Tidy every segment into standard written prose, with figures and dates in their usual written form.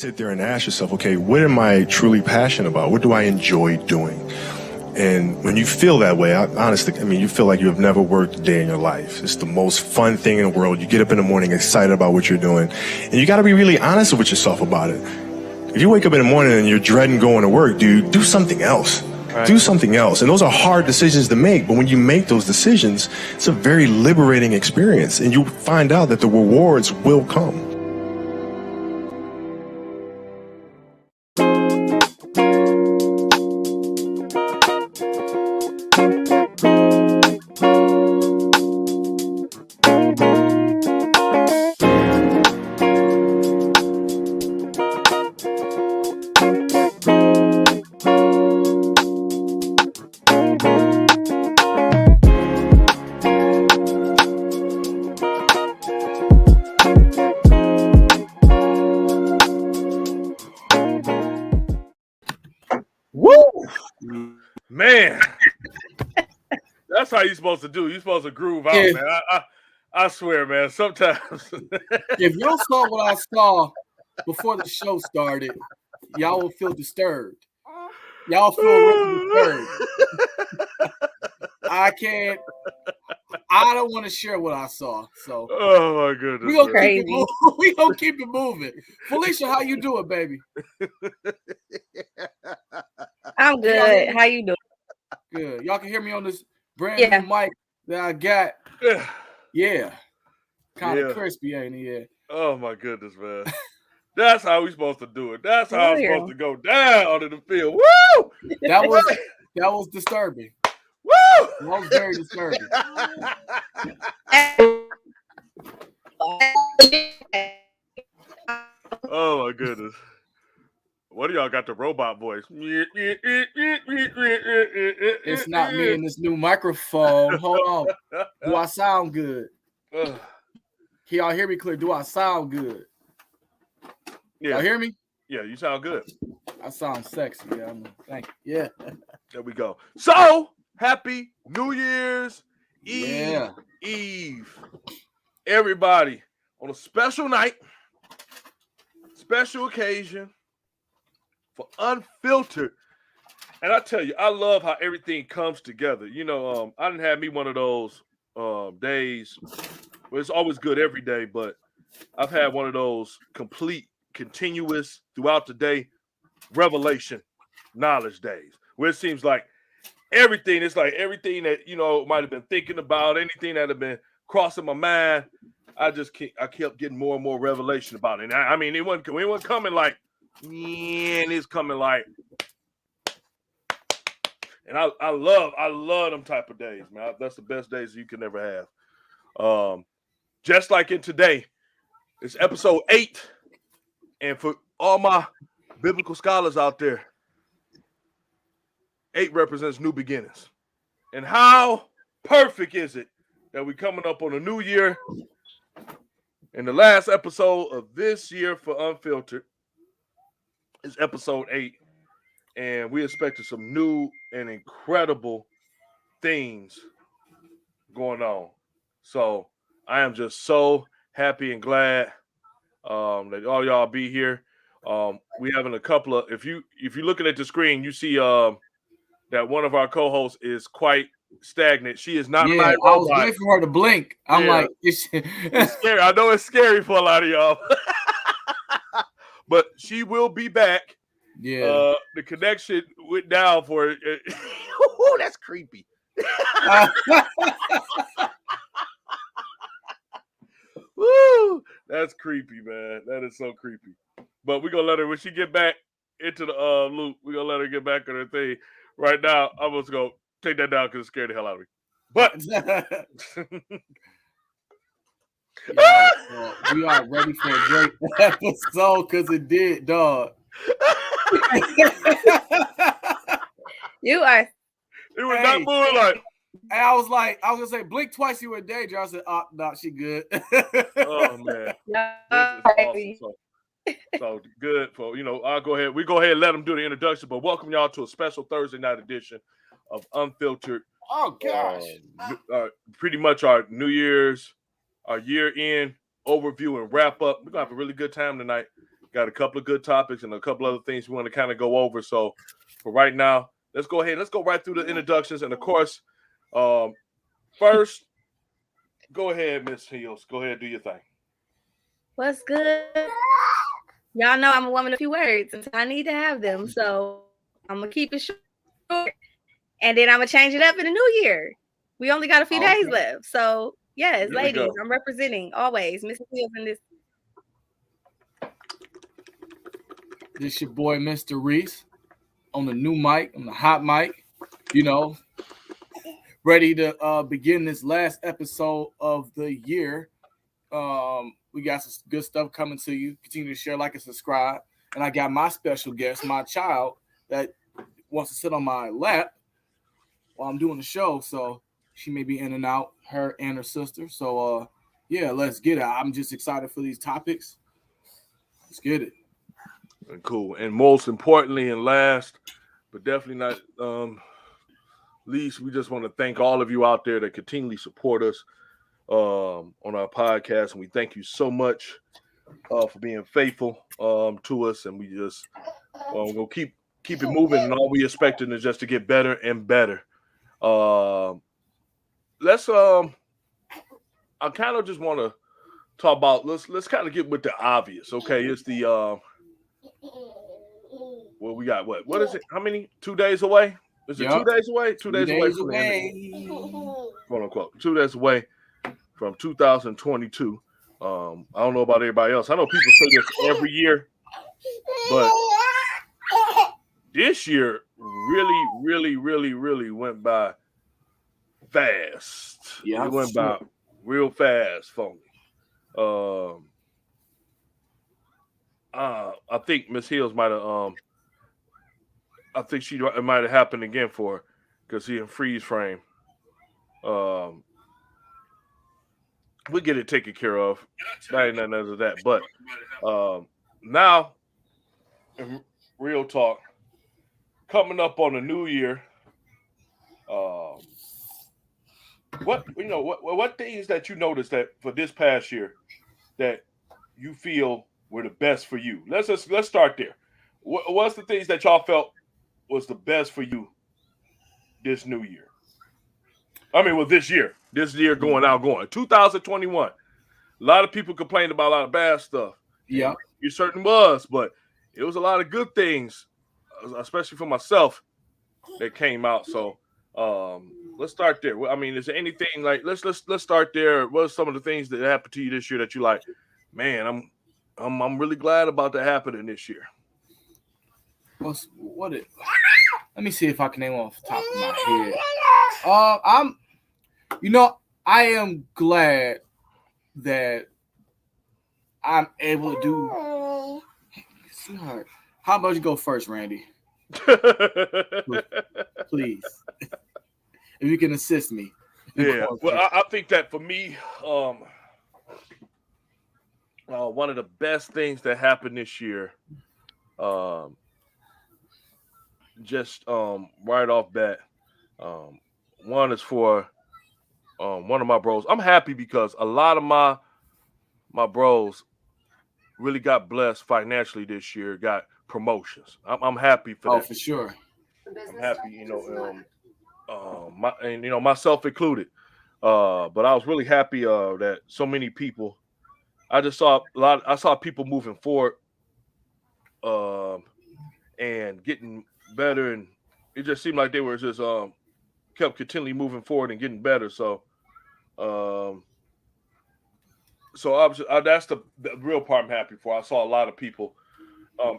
sit there and ask yourself, okay, what am I truly passionate about? What do I enjoy doing? And when you feel that way, honestly, you feel like you have never worked a day in your life. It's the most fun thing in the world. You get up in the morning excited about what you're doing. And you got to be really honest with yourself about it. If you wake up in the morning and you're dreading going to work, dude, do something else. Right. Do something else. And those are hard decisions to make. But when you make those decisions, it's a very liberating experience. And you find out that the rewards will come. Man, that's how you're supposed to do. You're supposed to groove out, man. I swear, man. Sometimes, if y'all saw what I saw before the show started, y'all will feel disturbed. Y'all feel really disturbed. I don't want to share what I saw. So, oh my goodness, we gonna keep it moving. Felicia, how you doing, baby? I'm good. How you doing? Good. Y'all can hear me on this brand new mic that I got. Yeah. Kind of crispy, ain't it? Yeah. Oh my goodness, man. That's how we supposed to do it. That's how it's supposed to go down in the field. Woo! That was disturbing. Woo! That was very disturbing. Oh my goodness. What do y'all got the robot voice? It's not me in this new microphone. Hold on. Do I sound good? Can y'all hear me clear? Do I sound good? Yeah. Y'all hear me? Yeah, you sound good. I sound sexy. Yeah, thank you. Yeah. There we go. So, happy New Year's Eve. Everybody, on a special night, special occasion, for Unfiltered. And I tell you, I love how everything comes together. You know, I didn't have me one of those days where it's always good every day, but I've had one of those complete, continuous, throughout the day, revelation knowledge days, where it seems like everything, it's like everything that, you know, might have been thinking about, anything that had been crossing my mind, I kept getting more and more revelation about it. And I mean, it wasn't coming like, and it's coming like, and I love them type of days, man. That's the best days you can ever have. Just like in today, it's episode 8, and for all my biblical scholars out there, 8 represents new beginnings. And how perfect is it that we're coming up on a new year, and the last episode of this year for Unfiltered is episode 8, and we expected some new and incredible things going on. So I am just so happy and glad that all y'all be here. We having a couple of, if you're looking at the screen, you see that one of our co-hosts is quite stagnant. She is not. Yeah, I was waiting for her to blink. I'm like, it's scary. I know it's scary for a lot of y'all. But she will be back. Yeah. The connection went down for it. Oh, that's creepy. Woo! That's creepy, man. That is so creepy. But we're gonna let her, when she get back into the loop, we're gonna let her get back on her thing. Right now, I'm just gonna take that down because it scared the hell out of me. But we are ready for a great episode because it did, dog. You are. It was not moving like. And I was gonna say, blink twice, you were in danger. I said, no, she good. Oh man, this is awesome. So good for, I'll go ahead. We go ahead and let them do the introduction, but welcome y'all to a special Thursday night edition of Unfiltered. Oh gosh, pretty much our New Year's, our year-end overview and wrap up. We're gonna have a really good time tonight. Got a couple of good topics and a couple other things we want to kind of go over. So for right now, let's go ahead. Let's go right through the introductions. And of course, first, go ahead, Miss Hills. Go ahead, do your thing. What's good? Y'all know I'm a woman of few words, and I need to have them. So I'm gonna keep it short, and then I'm gonna change it up in the new year. We only got a few days left. So yes, ladies, I'm representing always. Mrs. Hills in this. This your boy, Mr. Reese, on the new mic, on the hot mic, you know, ready to begin this last episode of the year. We got some good stuff coming to you. Continue to share, like, and subscribe. And I got my special guest, my child, that wants to sit on my lap while I'm doing the show. So she may be in and out, her and her sister. So, yeah, let's get it. I'm just excited for these topics. Let's get it. Cool. And most importantly and last, but definitely not least, we just want to thank all of you out there that continually support us on our podcast. And we thank you so much for being faithful to us. And we just we'll keep it moving. And all we expecting is just to get better and better. Let's I kind of just want to talk about let's kind of get with the obvious. Okay, it's the well, we got what is it? How many? 2 days away? Is it 2 days away? 2 days away from the end, quote unquote. 2 days away from 2022. I don't know about everybody else. I know people say this every year, but this year really went by fast. Yeah, it went by real fast for me. I think Miss Hills might have. I think it might have happened again for her because she in freeze frame. We get it taken care of. That ain't nothing other than that. But now, in real talk, coming up on the new year. What things that you noticed that for this past year that you feel were the best for you? Let's start there. What's the things that y'all felt was the best for you this new year? I mean, well, this year going 2021. A lot of people complained about a lot of bad stuff. Yeah, you certainly was, but it was a lot of good things, especially for myself, that came out. So let's start there. I mean, is there anything like let's start there? What are some of the things that happened to you this year that you like? Man, I'm really glad about that happening this year. Let me see if I can name off the top of my head. I am glad that I'm able to do. Sweetheart, how about you go first, Randy? Please, if you can assist me. Yeah, well, I think that for me, one of the best things that happened this year, just right off bat, one is for one of my bros. I'm happy because a lot of my bros really got blessed financially this year, got promotions. I'm happy for that. Oh, for sure. I'm happy, myself included. But I was really happy that so many people. I just saw I saw people moving forward, and getting better, and it just seemed like they were just kept continually moving forward and getting better. So, that's the real part I'm happy for. I saw a lot of people,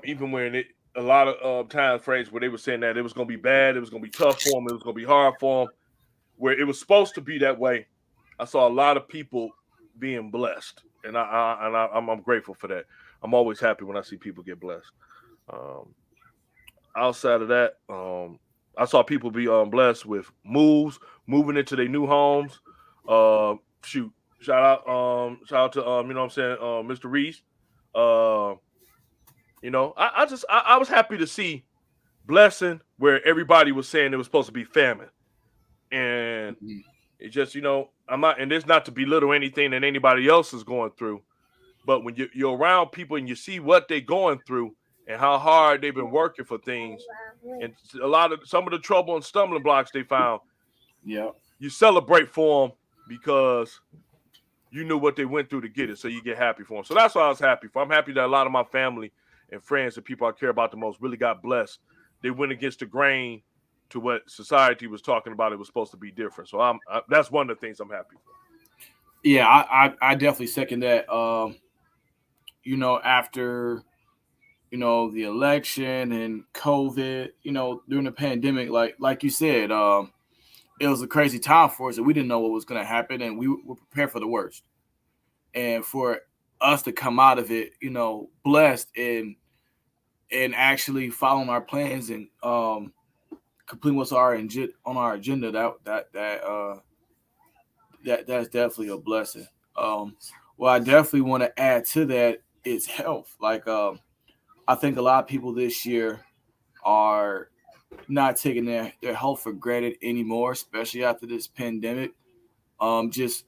even when a lot of time frames where they were saying that it was going to be bad, it was going to be tough for them, it was going to be hard for them, where it was supposed to be that way. I saw a lot of people being blessed, and I'm grateful for that. I'm always happy when I see people get blessed. Outside of that, I saw people be blessed with moving into their new homes. Shout out to Mr. Reese. I was happy to see blessing where everybody was saying it was supposed to be famine, and it just I'm not, and it's not to belittle anything that anybody else is going through, But when you're around people and you see what they're going through and how hard they've been working for things, and some of the trouble and stumbling blocks they found, Yeah. you celebrate for them because you knew what they went through to get it, so you get happy for them. So that's what I was happy for. I'm happy that a lot of my family and friends and people I care about the most really got blessed. They went against the grain to what society was talking about. It was supposed to be different. So that's one of the things I'm happy for. Yeah, I definitely second that. After the election and COVID, during the pandemic, like you said, it was a crazy time for us, and we didn't know what was going to happen, and we were prepared for the worst. And for us to come out of it, blessed and actually following our plans and completing what's on our agenda, that's definitely a blessing. What I definitely want to add to that is health. Like, I think a lot of people this year are not taking their health for granted anymore, especially after this pandemic. Just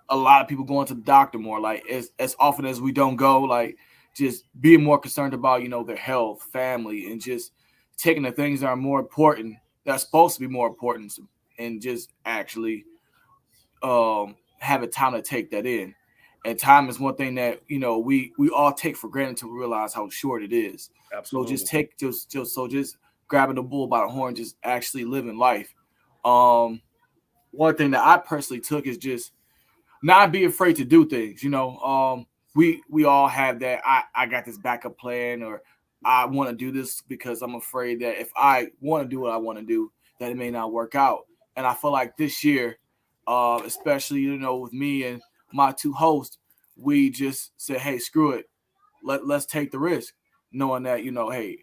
a lot of people going to the doctor more, like as often as we don't go, like just being more concerned about, their health, family, and just taking the things that are more important, that's supposed to be more important, and just actually having time to take that in. And time is one thing that, we all take for granted until we realize how short it is. Absolutely. So just grabbing the bull by the horn, just actually living life. One thing that I personally took is just not be afraid to do things. We all have that. I got this backup plan, or I want to do this because I'm afraid that if I want to do what I want to do, that it may not work out. And I feel like this year, especially with me and my two hosts, we just said, hey, screw it. Let's take the risk, knowing that, hey,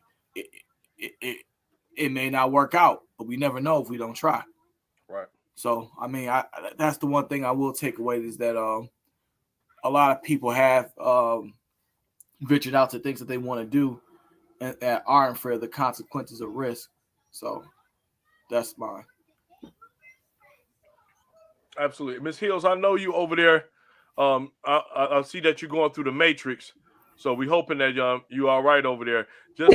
it may not work out, but we never know if we don't try. Right. So, I mean, that's the one thing I will take away is that a lot of people have ventured out to things that they want to do and aren't afraid of the consequences of risk. So that's mine. Absolutely. Ms. Hills, I know you over there. I see that you're going through the matrix. So we hoping that you all right over there. Just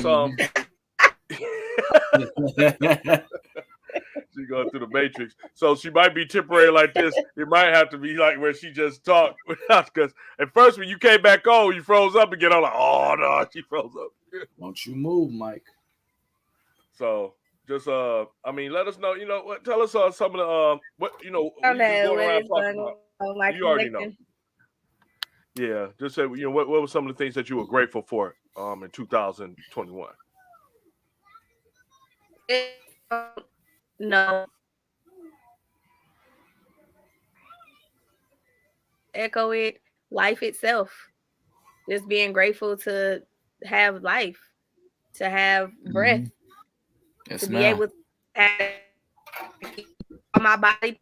she's going through the matrix. So she might be temporary like this. It might have to be like where she just talked. Because at first when you came back on, you froze up again. I'm like, oh no, she froze up. Don't you move, Mike. So just let us know, what, tell us some of the what you going around talking about. You already know. Yeah, just say what were some of the things that you were grateful for in 2021? No. Echo it, life itself. Just being grateful to have life, to have breath, yes, to ma'am. be able to have my body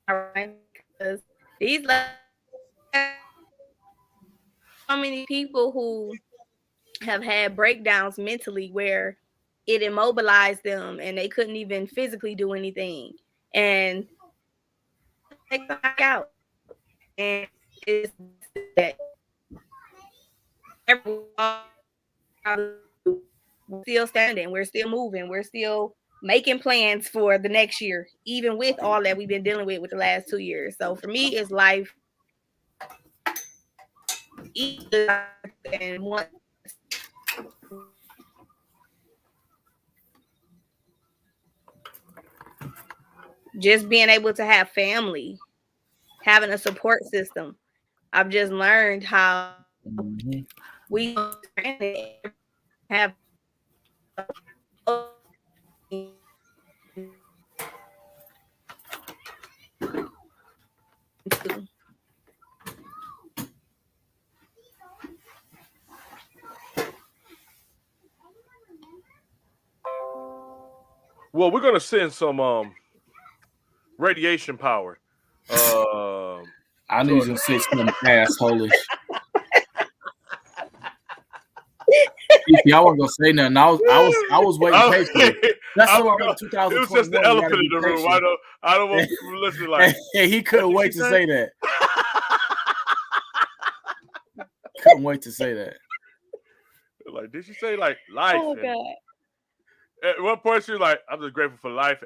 because these so many people who have had breakdowns mentally where it immobilized them and they couldn't even physically do anything, and they come back out, and it's that we're still standing, we're still moving, we're still making plans for the next year, even with all that we've been dealing with the last 2 years. So for me, it's life. And one, just being able to have family, having a support system. I've just learned how we have Well, we're gonna send some radiation power. I knew you were gonna say something assholish. I wasn't gonna say nothing. I was waiting patiently. That's what I'm 2021. It was just the elephant in the room. I don't want people to listen like. Hey, he couldn't wait to say that. couldn't wait to say that. Like, did she say like life? Oh And God. at one point, she was like, "I'm just grateful for life."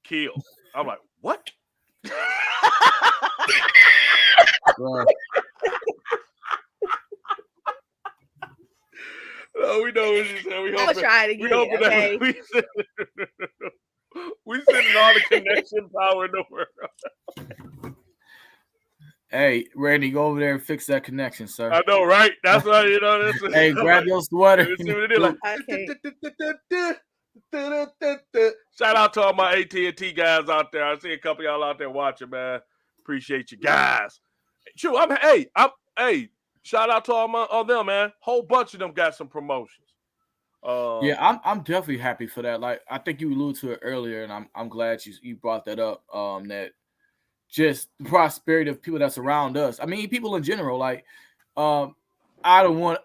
Kill. I'm like, what? Bro. No, we know what she said. I'm gonna try it We again. hoping Okay. that we sending all the connection power in the world. Hey, Randy, go over there and fix that connection, sir. I know, right? That's why This Hey, grab your sweater. Let me see what it is. Like, Okay. shout out to all my AT&T guys out there. I see a couple of y'all out there watching, man. Appreciate you guys. Shoot, shout out to all them, man. Whole bunch of them got some promotions. Yeah, I'm definitely happy for that. Like, I think you alluded to it earlier, and I'm glad you brought that up. That just the prosperity of people that's around us. I mean, people in general. Like, I don't want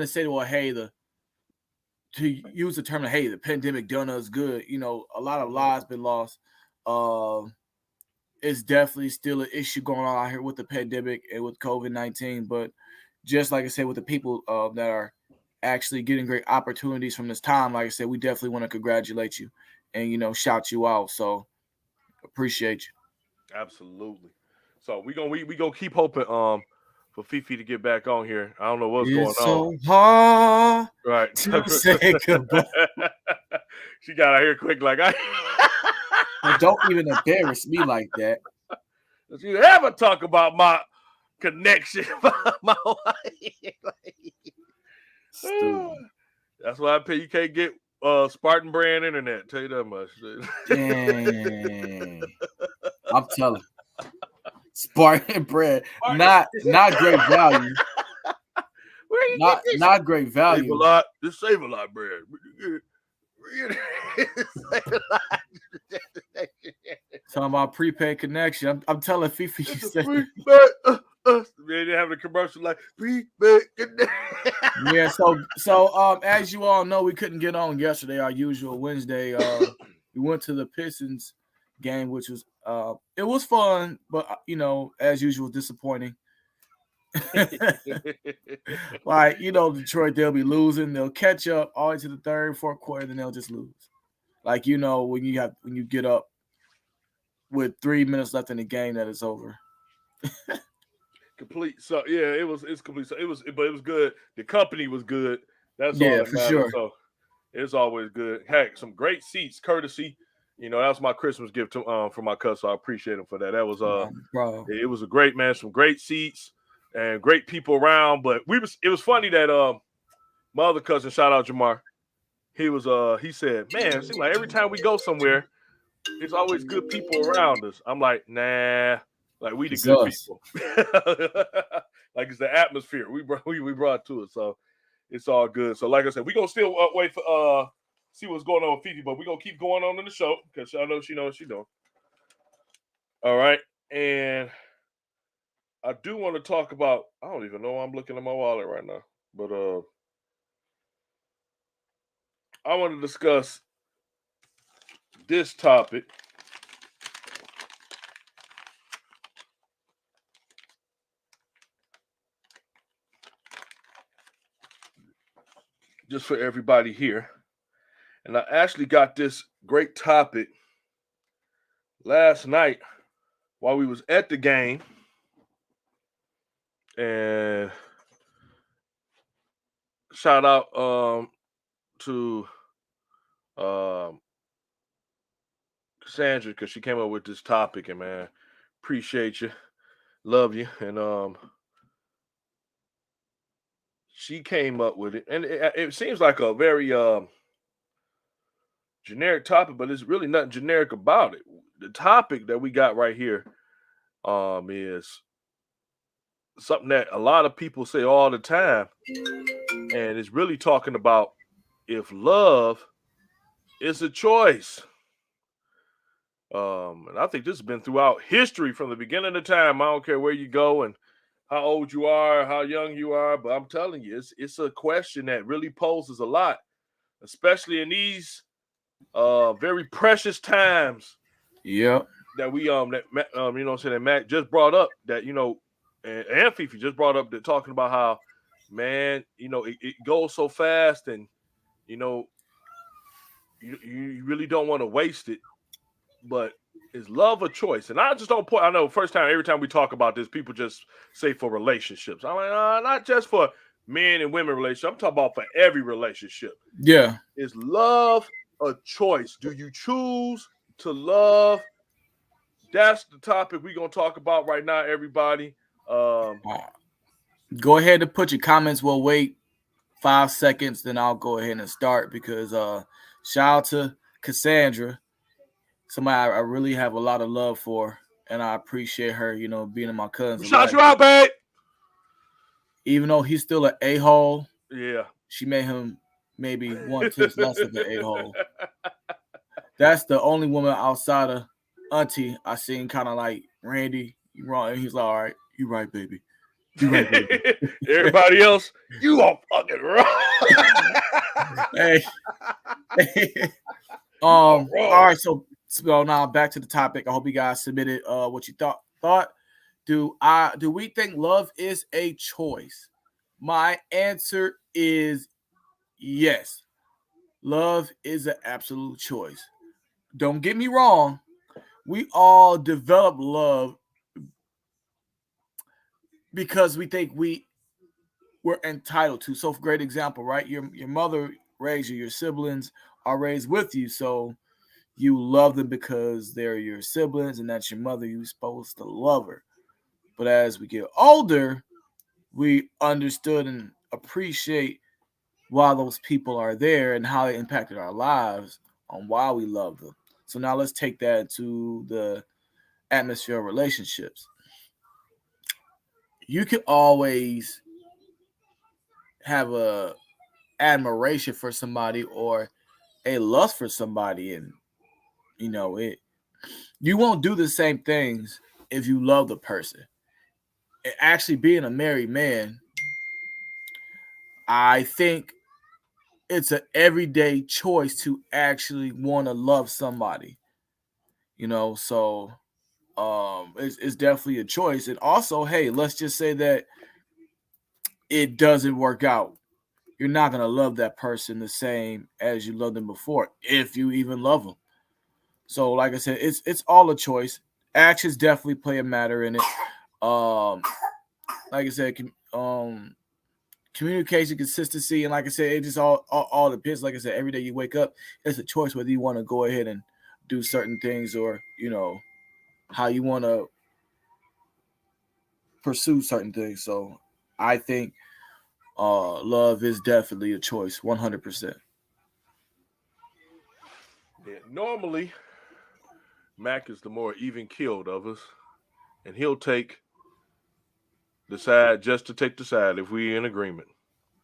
to say, well, hey, to use the term, hey, the pandemic done us good. You know, a lot of lives been lost. It's definitely still an issue going on out here with the pandemic and with COVID-19. But just like I said, with the people that are actually getting great opportunities from this time, like I said, we definitely want to congratulate you and shout you out. So appreciate you. Absolutely. So we gonna keep hoping for Fifi to get back on here. I don't know what's going on. So hard Right. to say goodbye. She got out here quick, like Don't even embarrass me like that. If you ever talk about my connection, my wife. Stupid. That's why I pay. You can't get Spartan brand internet. Tell you that much. Dang. I'm telling. Spartan bread, not great value. Where you not get this? Not great value. Save a lot. Just save a lot bread. Talking about prepaid connection. I'm telling Fifi. You said They have a commercial like prepaid connection. Yeah. So as you all know, we couldn't get on yesterday, our usual Wednesday. We went to the Pistons game, which was it was fun, but as usual, disappointing. Like Detroit, they'll be losing, they'll catch up all the way to the third, fourth quarter, then they'll just lose. Like when you get up with 3 minutes left in the game, that it's over. Complete. So yeah, it's complete. So it was good. The company was good. That's Yeah, all that for matters. sure. So it's always good. Heck, some great seats, courtesy. That was my Christmas gift to for my cousin. So I appreciate him for that. That was bro. It was a great man. Some great seats and great people around. But it was funny that my other cousin, shout out Jamar, he said, man, it seems like every time we go somewhere, there's always good people around us. I'm like, nah, like we the It's good us. people. Like it's the atmosphere we brought to it. So it's all good. So like I said, we gonna still wait for see what's going on with Fifi, but we're gonna keep going on in the show because I know she knows what she's doing. All right. And I do want to talk about, I don't even know why I'm looking at my wallet right now, but I want to discuss this topic. Just for everybody here. And I actually got this great topic last night while we was at the game. And shout out to Cassandra because she came up with this topic, and man, appreciate you, love you, and she came up with it, and it seems like a very generic topic, but it's really nothing generic about it. The topic that we got right here is something that a lot of people say all the time, and it's really talking about if love is a choice. And I think this has been throughout history from the beginning of time. I don't care where you go and how old you are, how young you are, but I'm telling you, it's a question that really poses a lot, especially in these very precious times. Yeah. That we that you know what I'm saying, that Matt just brought up, that and Fifi just brought up talking about how, man, it goes so fast, and you really don't want to waste it. But is love a choice? And I just don't point. I know every time we talk about this, people just say for relationships. I'm like, not just for men and women relationships. I'm talking about for every relationship. Yeah. Is love a choice? Do you choose to love? That's the topic we're going to talk about right now, everybody. Go ahead and put your comments. We'll wait 5 seconds, then I'll go ahead and start because shout out to Cassandra, somebody I really have a lot of love for, and I appreciate her, being in my cousin's Shout life. you out, babe. Even though he's still an a-hole, yeah, she made him maybe 1 tenth less of an a-hole. That's the only woman outside of Auntie I seen kind of like, Randy, you wrong. And he's like, all right, you right, baby. You right, baby. Everybody else, you are fucking wrong. Hey. All right, so now back to the topic. I hope you guys submitted what you thought. Do we think love is a choice? My answer is yes. Love is an absolute choice. Don't get me wrong. We all develop love because we think we're entitled to. So, for great example, right? Your mother raised you, your siblings are raised with you, so you love them because they're your siblings and that's your mother. You're supposed to love her. But as we get older, we understood and appreciate why those people are there and how it impacted our lives on why we love them. So now let's take that to the atmosphere of relationships. You can always have a admiration for somebody or a lust for somebody, and you won't do the same things if you love the person. And actually, being a married man, I think it's an everyday choice to actually want to love somebody. So it's definitely a choice. And also, hey, let's just say that it doesn't work out. You're not going to love that person the same as you loved them before, if you even love them. So, like I said, it's all a choice. Actions definitely play a matter in it. Like I said, communication, consistency, and like I said, it just all depends. Like I said, every day you wake up, it's a choice whether you want to go ahead and do certain things or how you want to pursue certain things. So I think love is definitely a choice, 100%. Yeah, normally, Mac is the more even keeled of us, and he'll take the side just to take the side if we're in agreement.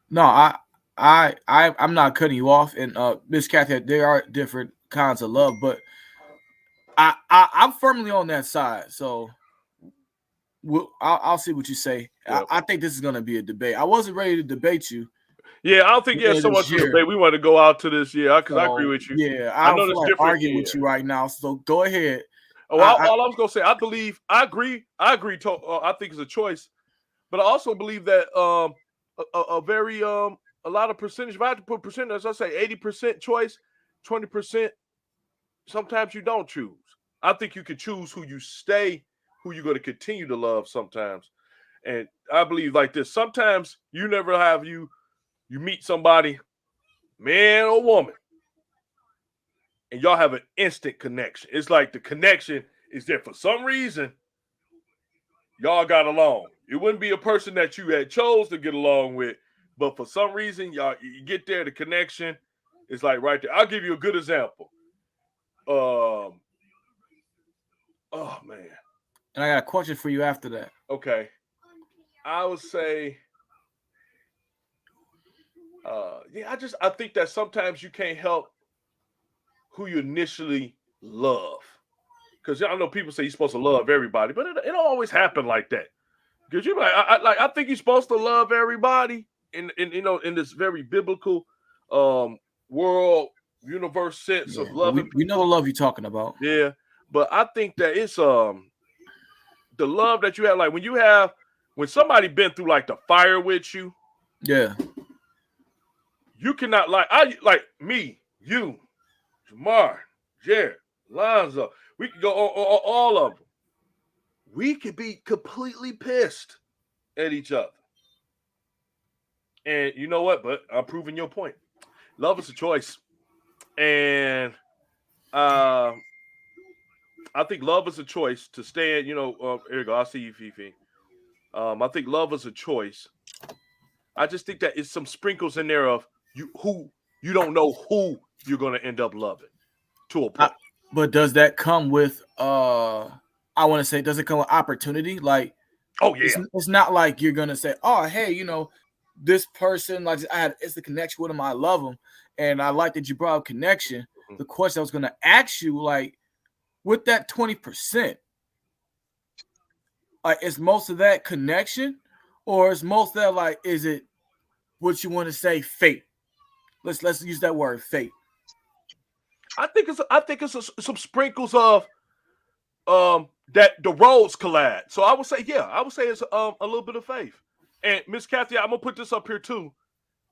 No, I'm not cutting you off, and Miss Kathy, there are different kinds of love, but I'm firmly on that side. So I'll see what you say. Yep. I think this is going to be a debate. I wasn't ready to debate you. Yeah, I don't think you have so much to debate. We want to go out to this year because I agree with you. Yeah, I don't feel like arguing with you right now. So go ahead. Oh, all I was going to say, I agree. I think it's a choice, but I also believe that a very a lot of percentage. If I had to put percentage, I say 80% choice, 20%. Sometimes you don't choose. I think you can choose who you stay, who you're going to continue to love sometimes. And I believe like this. Sometimes you never have you meet somebody, man or woman, and y'all have an instant connection. It's like the connection is there for some reason. Y'all got along. It wouldn't be a person that you had chose to get along with, but for some reason, you get there, the connection is like right there. I'll give you a good example. Oh man. And I got a question for you after that. Okay. I would say, I think that sometimes you can't help who you initially love. Because I know people say you're supposed to love everybody, but it don't always happen like that. Because you're like, I think you're supposed to love everybody in this very biblical world, universe sense of loving. We know the love you're talking about. Yeah, but I think that it's the love that you have, like when you have when somebody been through like the fire with you, Yeah. you cannot like me, you, Jamar, Jared, Lonzo. We could go on all of them. We could be completely pissed at each other. And you know what? But I'm proving your point. Love is a choice. And I think love is a choice to stand, here you go. I'll see you, Fifi. I think love is a choice. I just think that it's some sprinkles in there of you don't know who you're gonna end up loving to a point. But does that come with I want to say, does it come with opportunity? Like, oh yeah, it's not like you're gonna say, oh hey, this person, like it's the connection with him. I love him, and I like that you brought up connection. Mm-hmm. The question I was gonna ask you, like, with that 20%, like, is most of that connection, or is most of that, like, is it what you want to say, fate? Let's use that word, fate. I think it's some sprinkles of that the roads collide. So I would say it's a little bit of faith. And Miss Kathy, I'm gonna put this up here too,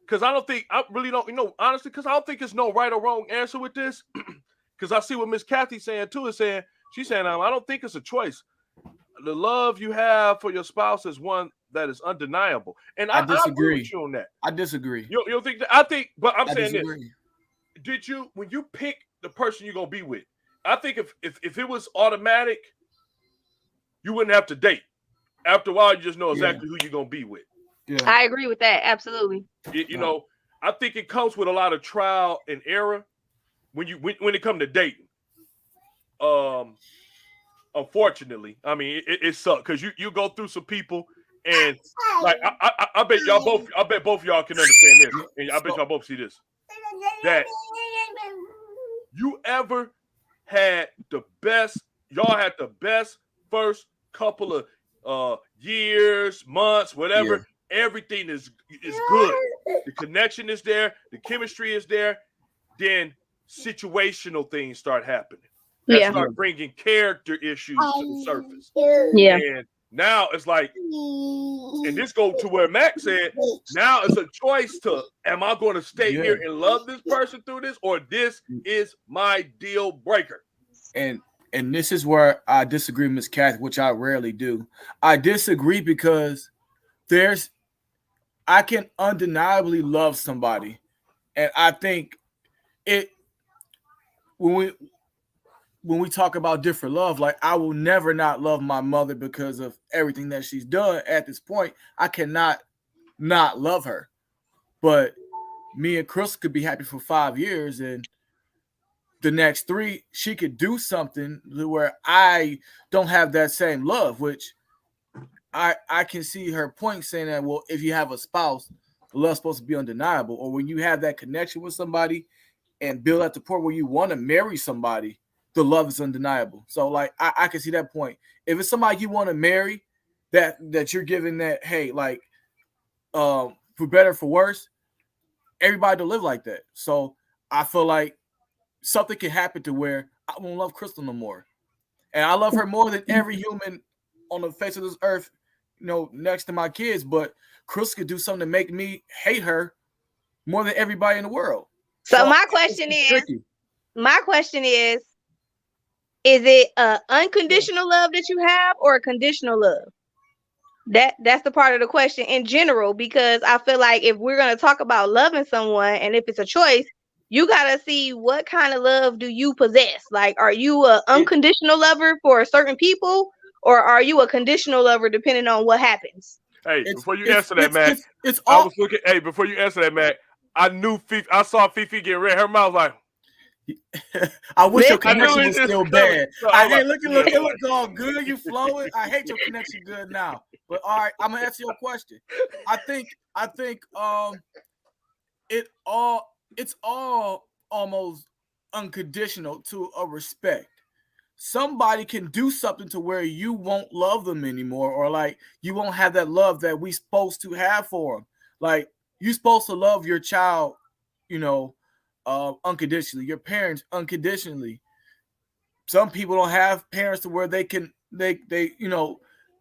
because I really don't, honestly, because I don't think it's no right or wrong answer with this. Because I see what Miss Kathy's saying too. She's saying I don't think it's a choice. The love you have for your spouse is one that is undeniable. And I disagree. I agree with you on that. I disagree. You don't think that? I think, but I'm saying disagree. This. Did you, when you pick the person you're gonna be with, I think if it was automatic, you wouldn't have to date. After a while, you just know exactly who you're gonna be with. Yeah. I agree with that. Absolutely. I think it comes with a lot of trial and error when it comes to dating. Unfortunately, I mean it sucks because you go through some people, and like I bet both of y'all can understand this, and I bet y'all both see this. That you ever had y'all had the best first couple of years, months, whatever. Yeah. Everything is good. The connection is there. The chemistry is there. Then situational things start happening. That start bringing character issues to the surface. Yeah. And now it's like, and this goes to where Max said, now it's a choice to, am I going to stay here and love this person through this, or this is my deal breaker? And this is where I disagree with Ms. Kathy, which I rarely do. I disagree because I can undeniably love somebody. And I think when we talk about different love, like, I will never not love my mother because of everything that she's done at this point. I cannot not love her. But me and Chris could be happy for 5 years, and the next 3, she could do something where I don't have that same love, which I can see her point saying that, well, if you have a spouse, the love's supposed to be undeniable. Or when you have that connection with somebody and build at the point where you want to marry somebody, the love is undeniable. So, like, I can see that point. If it's somebody you want to marry, that you're giving that, hey, like, for better or for worse, everybody don't live like that. So I feel like something can happen to where I won't love Crystal no more. And I love her more than every human on the face of this earth, next to my kids. But Crystal could do something to make me hate her more than everybody in the world. So my question is it unconditional love that you have, or a conditional love? That's the part of the question in general, because I feel like if we're going to talk about loving someone, and if it's a choice, you got to see what kind of love do you possess. Like, are you an unconditional lover for certain people, or are you a conditional lover depending on what happens? Hey, before you answer that, Matt, before you answer that, Matt, I knew Fifi. I saw Fifi get red. Her mouth like. I wish your connection was still bad. It looks all good. You flowing. I hate your connection good now. But all right, I'm gonna answer your question. I think it's all almost unconditional to a respect. Somebody can do something to where you won't love them anymore, or like you won't have that love that we supposed to have for them. Like, you're supposed to love your child, unconditionally, your parents unconditionally. Some people don't have parents to where they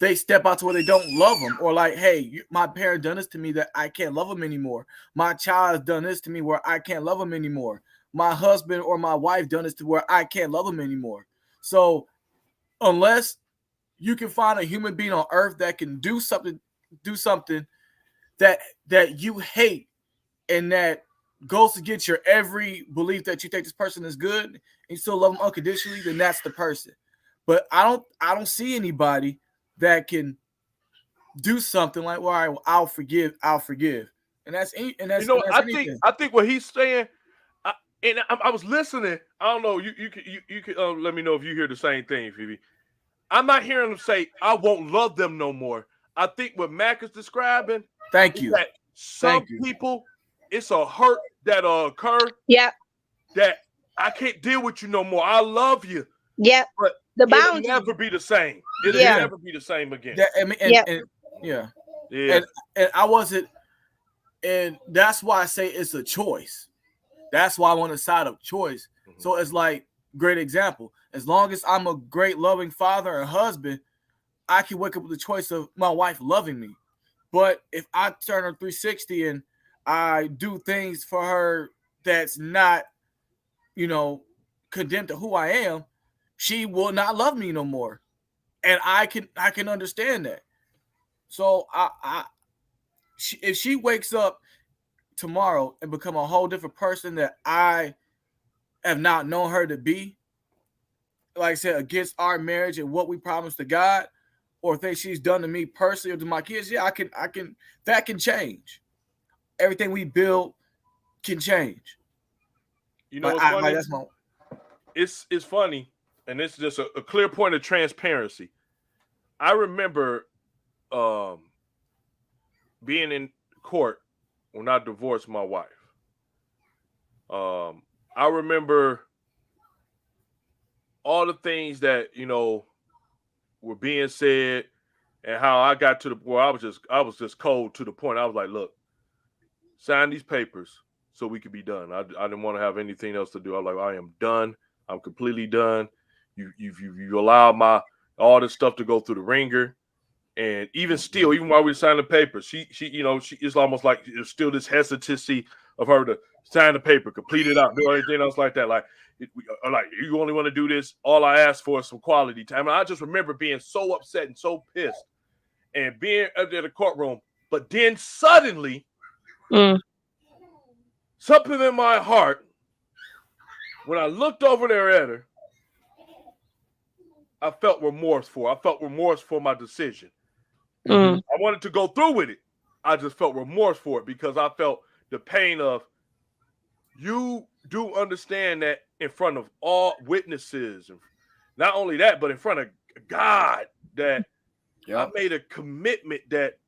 they step out to where they don't love them, or like, hey, my parent done this to me that I can't love them anymore. My child has done this to me where I can't love them anymore. My husband or my wife done this to where I can't love them anymore. So unless you can find a human being on earth that can do something that you hate and that goes to get your every belief that you think this person is good and you still love them unconditionally, then that's the person. But I don't see anybody that can do something like, well, all right, I'll forgive, and that's anything. I think what he's saying, I was listening. I don't know. You can let me know if you hear the same thing, Phoebe. I'm not hearing him say I won't love them no more. I think what Mac is describing. Thank you. That some people, it's a hurt that occur. Yeah. That I can't deal with you no more. I love you. Yeah. But the it'll boundary never be the same. It'll never be the same again. And I wasn't, and that's why I say it's a choice. That's why I'm on the side of choice. Mm-hmm. So it's like, great example. As long as I'm a great loving father and husband, I can wake up with the choice of my wife loving me. But if I turn her 360 and I do things for her that's not, condemned to who I am, she will not love me no more. And I can understand that. So if she wakes up tomorrow and become a whole different person that I have not known her to be, like I said, against our marriage and what we promised to God, or things she's done to me personally or to my kids, I can that can change. Everything we build can change. What's funny? It's funny, and it's just a clear point of transparency. I remember being in court when I divorced my wife. I remember all the things that were being said, and how I got to the point I was just cold to the point. I was like, look, sign these papers so we could be done. I didn't want to have anything else to do. I was like, I am done. I'm completely done. You allowed all this stuff to go through the ringer. And even while we were signing the papers, she it's almost like there's still this hesitancy of her to sign the paper, complete it out, do anything else like that. Like you only want to do this. All I asked for is some quality time. And I just remember being so upset and so pissed and being up there in the courtroom. But then suddenly, something in my heart, when I looked over there at her, I felt remorse for her. I felt remorse for my decision. I wanted to go through with it. I just felt remorse for it because I felt the pain of, you do understand that in front of all witnesses, and not only that, but in front of God, that I made a commitment that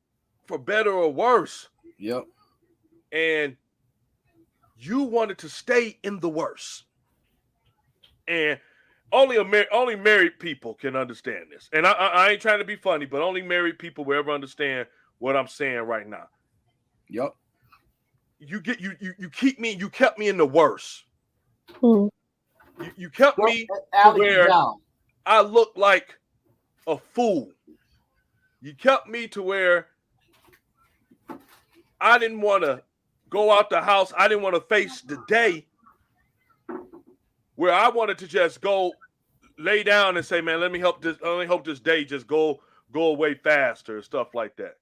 for better or worse. Yep. And you wanted to stay in the worst. And only married people can understand this. And I ain't trying to be funny, but only married people will ever understand what I'm saying right now. Yep. You kept me in the worst. You kept me to where I looked like a fool. You kept me to where I didn't want to go out the house. I didn't want to face the day where I wanted to just go lay down and say, man, let me hope this day just go away faster, stuff like that.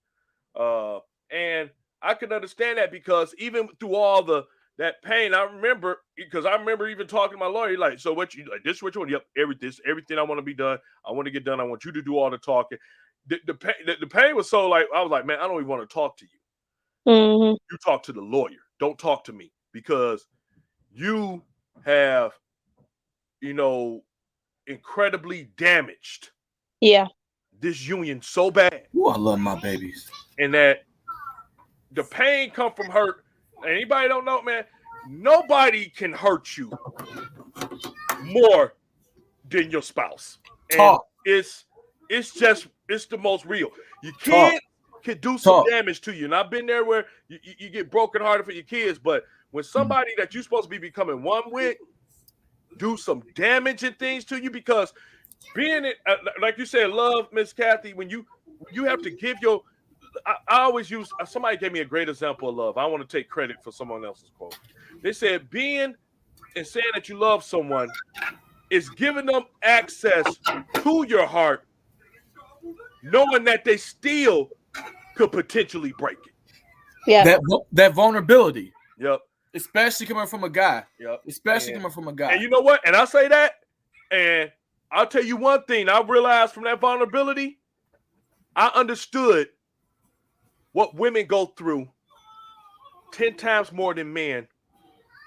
And I can understand that because even through all that pain, I remember even talking to my lawyer, like, so what you like, this what you want? Yep, everything I want to be done. I want to get done. I want you to do all the talking. The pain was so like, I was like, man, I don't even want to talk to you. You talk to the lawyer. Don't talk to me, because you have, incredibly damaged this union so bad. Ooh, I love my babies. And that the pain come from hurt. Anybody don't know, man, nobody can hurt you more than your spouse. And it's the most real. Your kids can do some damage to you. And I've been there where you get brokenhearted for your kids, but when somebody that you're supposed to be becoming one with do some damage and things to you, because being it, like you said, love, Miss Kathy, when you you have to give your. I always use. Somebody gave me a great example of love. I want to take credit for someone else's quote. They said, being and saying that you love someone is giving them access to your heart, knowing that they still could potentially break it. Yeah. That vulnerability. Yep. Especially coming from a guy. Yep. Especially coming from a guy. And you know what? And I say that, and I'll tell you one thing I realized from that vulnerability. I understood what women go through 10 times more than men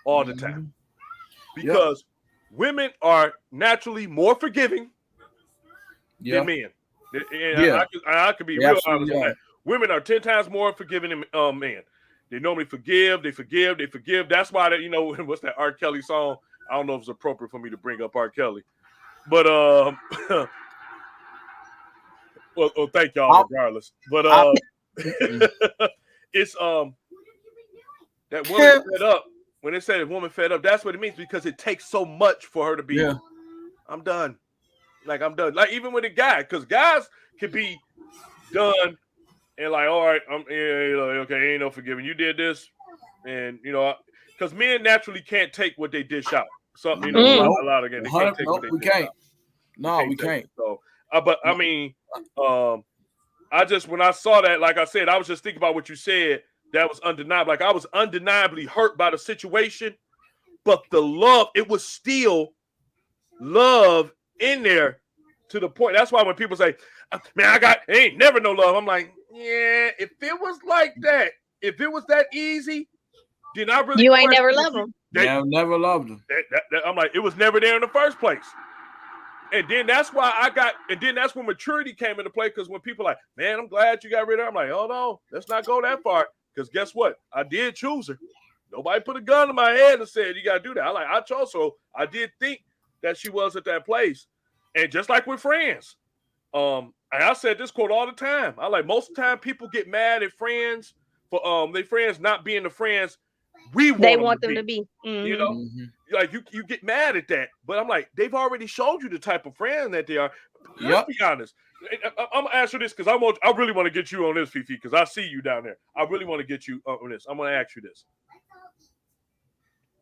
all the time. Because women are naturally more forgiving than men. And I could be real honest with that. Women are 10 times more forgiving than men. They normally forgive, they forgive. That's why that, what's that R. Kelly song? I don't know if it's appropriate for me to bring up R. Kelly. But well, thank y'all regardless. But it's that woman fed up. When they say a woman fed up, that's what it means, because it takes so much for her to be. I'm done. Like, I'm done. Like, even with a guy, because guys can be done and like, all right, okay, ain't no forgiving. You did this, and because men naturally can't take what they dish out. Something, a lot again, they can't take what they dish out. No, we can't. So, but I mean, when I saw that, like I said, I was just thinking about what you said. That was undeniable. Like, I was undeniably hurt by the situation, but the love, it was still love in there to the point. That's why when people say, man, ain't never no love. I'm like, yeah, if it was like that, if it was that easy, then I really. You ain't never loved them. Yeah, never loved them. I'm like, it was never there in the first place. And then that's why that's when maturity came into play. Because when people are like, man, I'm glad you got rid of her. I'm like, oh no, let's not go that far. Because guess what? I did choose her. Nobody put a gun in my head and said, you got to do that. I chose her. I did think that she was at that place. And just like with friends, and I said this quote all the time. I like, most of the time people get mad at friends for their friends not being the friends they want them to be. Mm-hmm. Like you get mad at that, but I'm like, they've already showed you the type of friend that they are. Let's be honest. I'm gonna ask you this because I really want to get you on this, Fifi, because I see you down there. I really want to get you on this. I'm gonna ask you this.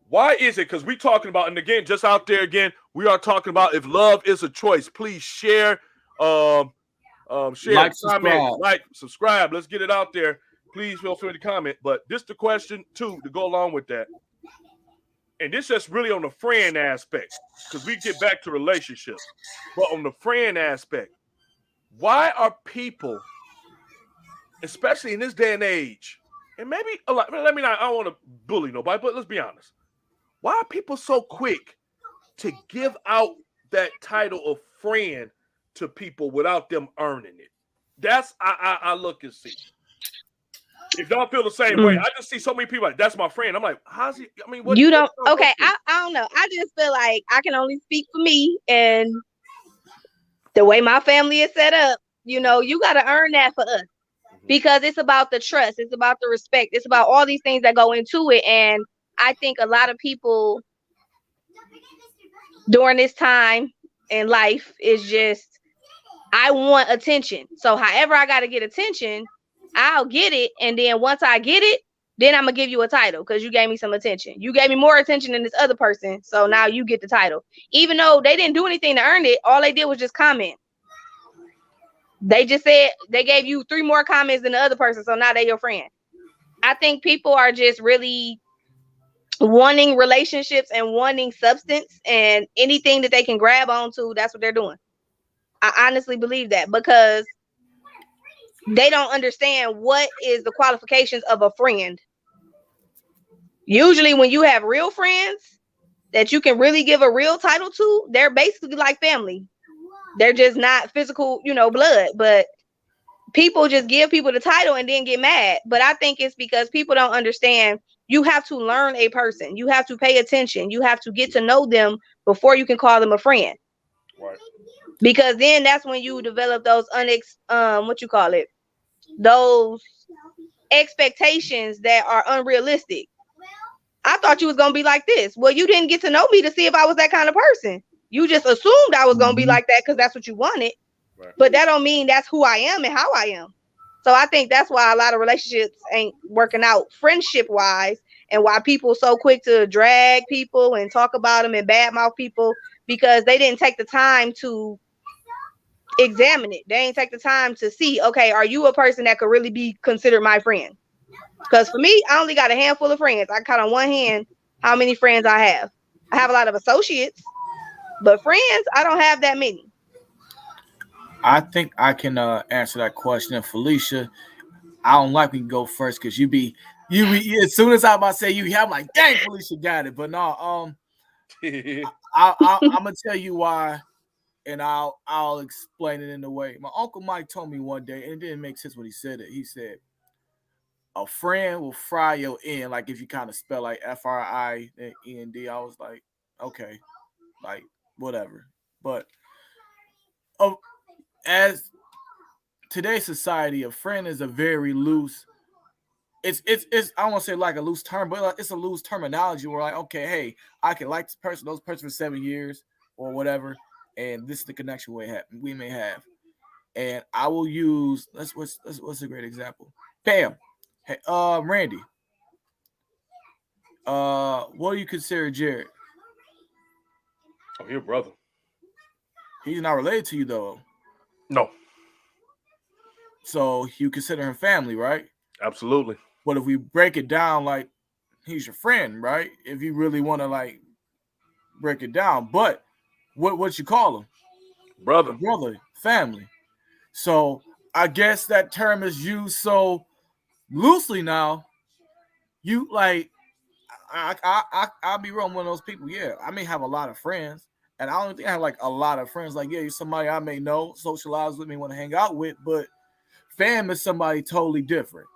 Why is it? Because we're talking about, and again, just out there again, we are talking about if love is a choice. Please share, share, comment, subscribe. Let's get it out there. Please feel free to comment. But this the question too to go along with that. And this just really on the friend aspect, because we get back to relationships. But on the friend aspect, why are people, especially in this day and age, and maybe a lot, I don't want to bully nobody, but let's be honest. Why are people so quick to give out that title of friend to people without them earning it? That's I look and see. If y'all feel the same way, I just see so many people like, that's my friend. I'm like, how's he? I mean, what? You don't. Okay, I don't know. I just feel like I can only speak for me, and the way my family is set up, you got to earn that for us, because it's about the trust, it's about the respect, it's about all these things that go into it. And I think a lot of people during this time in life is just, I want attention. So however I got to get attention, I'll get it. And then once I get it, then I'm going to give you a title because you gave me some attention. You gave me more attention than this other person. So now you get the title. Even though they didn't do anything to earn it, all they did was just comment. They just said they gave you 3 more comments than the other person. So now they're your friend. I think people are just really wanting relationships and wanting substance, and anything that they can grab onto, that's what they're doing. I honestly believe that, because they don't understand what is the qualifications of a friend. Usually when you have real friends that you can really give a real title to, they're basically like family. They're just not physical, blood, but people just give people the title and then get mad. But I think it's because people don't understand. You have to learn a person. You have to pay attention. You have to get to know them before you can call them a friend. Right. Because then that's when you develop those those expectations that are unrealistic. I thought you was gonna be like this. Well, you didn't get to know me to see if I was that kind of person. You just assumed I was gonna be like that because that's what you wanted. Right. but that don't mean that's who I am and how I am. So I think that's why a lot of relationships ain't working out friendship wise, and why people so quick to drag people and talk about them and badmouth people, because they didn't take the time to examine it. They ain't take the time to see, okay, are you a person that could really be considered my friend? Because for me, I only got a handful of friends. I count on one hand how many friends I have. I have a lot of associates, but friends, I don't have that many. I think I can answer that question. And Felicia, I don't like when you go first because you be as soon as I'm about to say you, I'm like, dang, Felicia got it. But no, I'm gonna tell you why, and I'll explain it in a way. My uncle Mike told me one day, and it didn't make sense when he said it. He said, "A friend will fry your end," like if you kind of spell like FRIEND. I was like, okay, like whatever. But as today's society, a friend is a very loose. It's I don't want to say like a loose term, but it's a loose terminology. Where like, okay, hey, I can like this person, those person for 7 years or whatever, and this is the connection we may have. And I will use what's a great example? Pam, hey, Randy, what do you consider Jared? Oh, your brother. He's not related to you though, No, so you consider him family, right? absolutely. But if we break it down, like he's your friend, right? If you really want to like break it down, but what you call him? Brother. Brother, family. So I guess that term is used so loosely now. You like, I'll be real. I'm one of those people. Yeah, I may have a lot of friends, and I don't think I have like a lot of friends. Like, yeah, you're somebody I may know, socialize with me, want to hang out with, but fam is somebody totally different.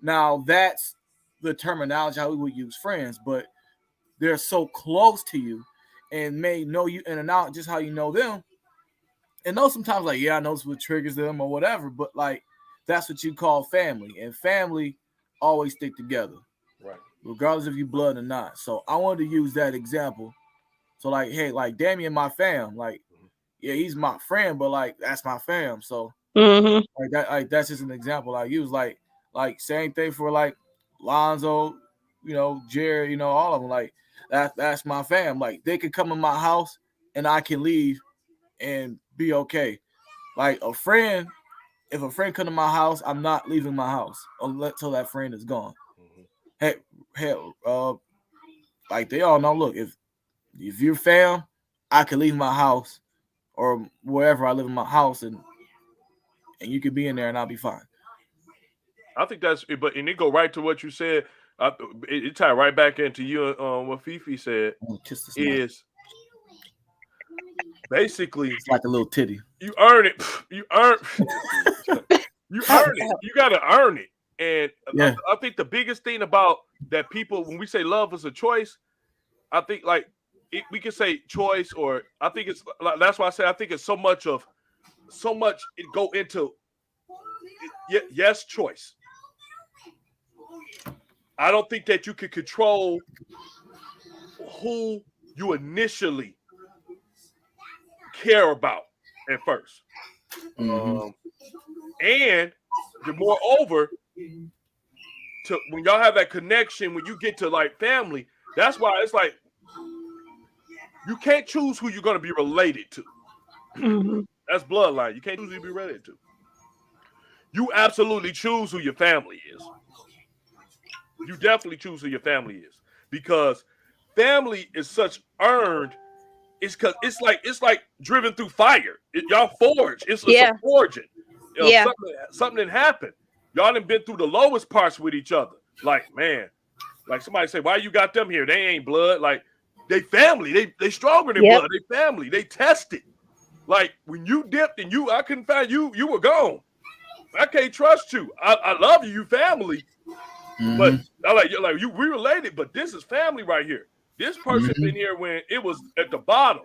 Now that's the terminology how we would use friends, but they're so close to you and may know you in and out just how you know them. And know sometimes like, yeah, I know what triggers them or whatever, but like that's what you call family. And family always stick together, Right. regardless if you blood or not. So I wanted to use that example. So like, hey, like Damien, my fam, like, yeah, he's my friend, but like that's my fam. So Mm-hmm. like that's just an example I use. Like same thing for like Lonzo, Jerry, all of them. Like that's my fam. Like they could come in my house and I can leave and be okay. Like a friend, if a friend come to my house, I'm not leaving my house until that friend is gone. Mm-hmm. Hey, like they all know. Look, if you're fam, I can leave my house or wherever I live in my house, and you can be in there, and I'll be fine. I think that's, but and it go right to what you said. It tied right back into you. What Fifi said Kiss this mic. is basically It's like a little titty. you earn it. You earn. You earn it. You got to earn it. And Yeah. I think the biggest thing about that people, when we say love is a choice, I think like we can say choice, or I think it's that's why I say I think it's so much it go into yes choice. I don't think that you can control who you initially care about at first. Mm-hmm. And the moreover, to when y'all have that connection, when you get to like family, that's why it's like you can't choose who you're going to be related to. Mm-hmm. That's bloodline. You can't choose who you be related to. You absolutely choose who your family is. You definitely choose who your family is, because family is such earned. It's because it's like driven through fire. Y'all forge. It's Yeah. a forging. Yeah. Something didn't happen. Y'all done been through the lowest parts with each other. Like, man, like somebody say, why you got them here? They ain't blood. Like, they family. They stronger than Yep. blood. They family. They tested. Like when you dipped and I couldn't find you, you were gone. I can't trust you. I love you, you family. Mm-hmm. But we related, but this is family right here. This person been here when it was at the bottom,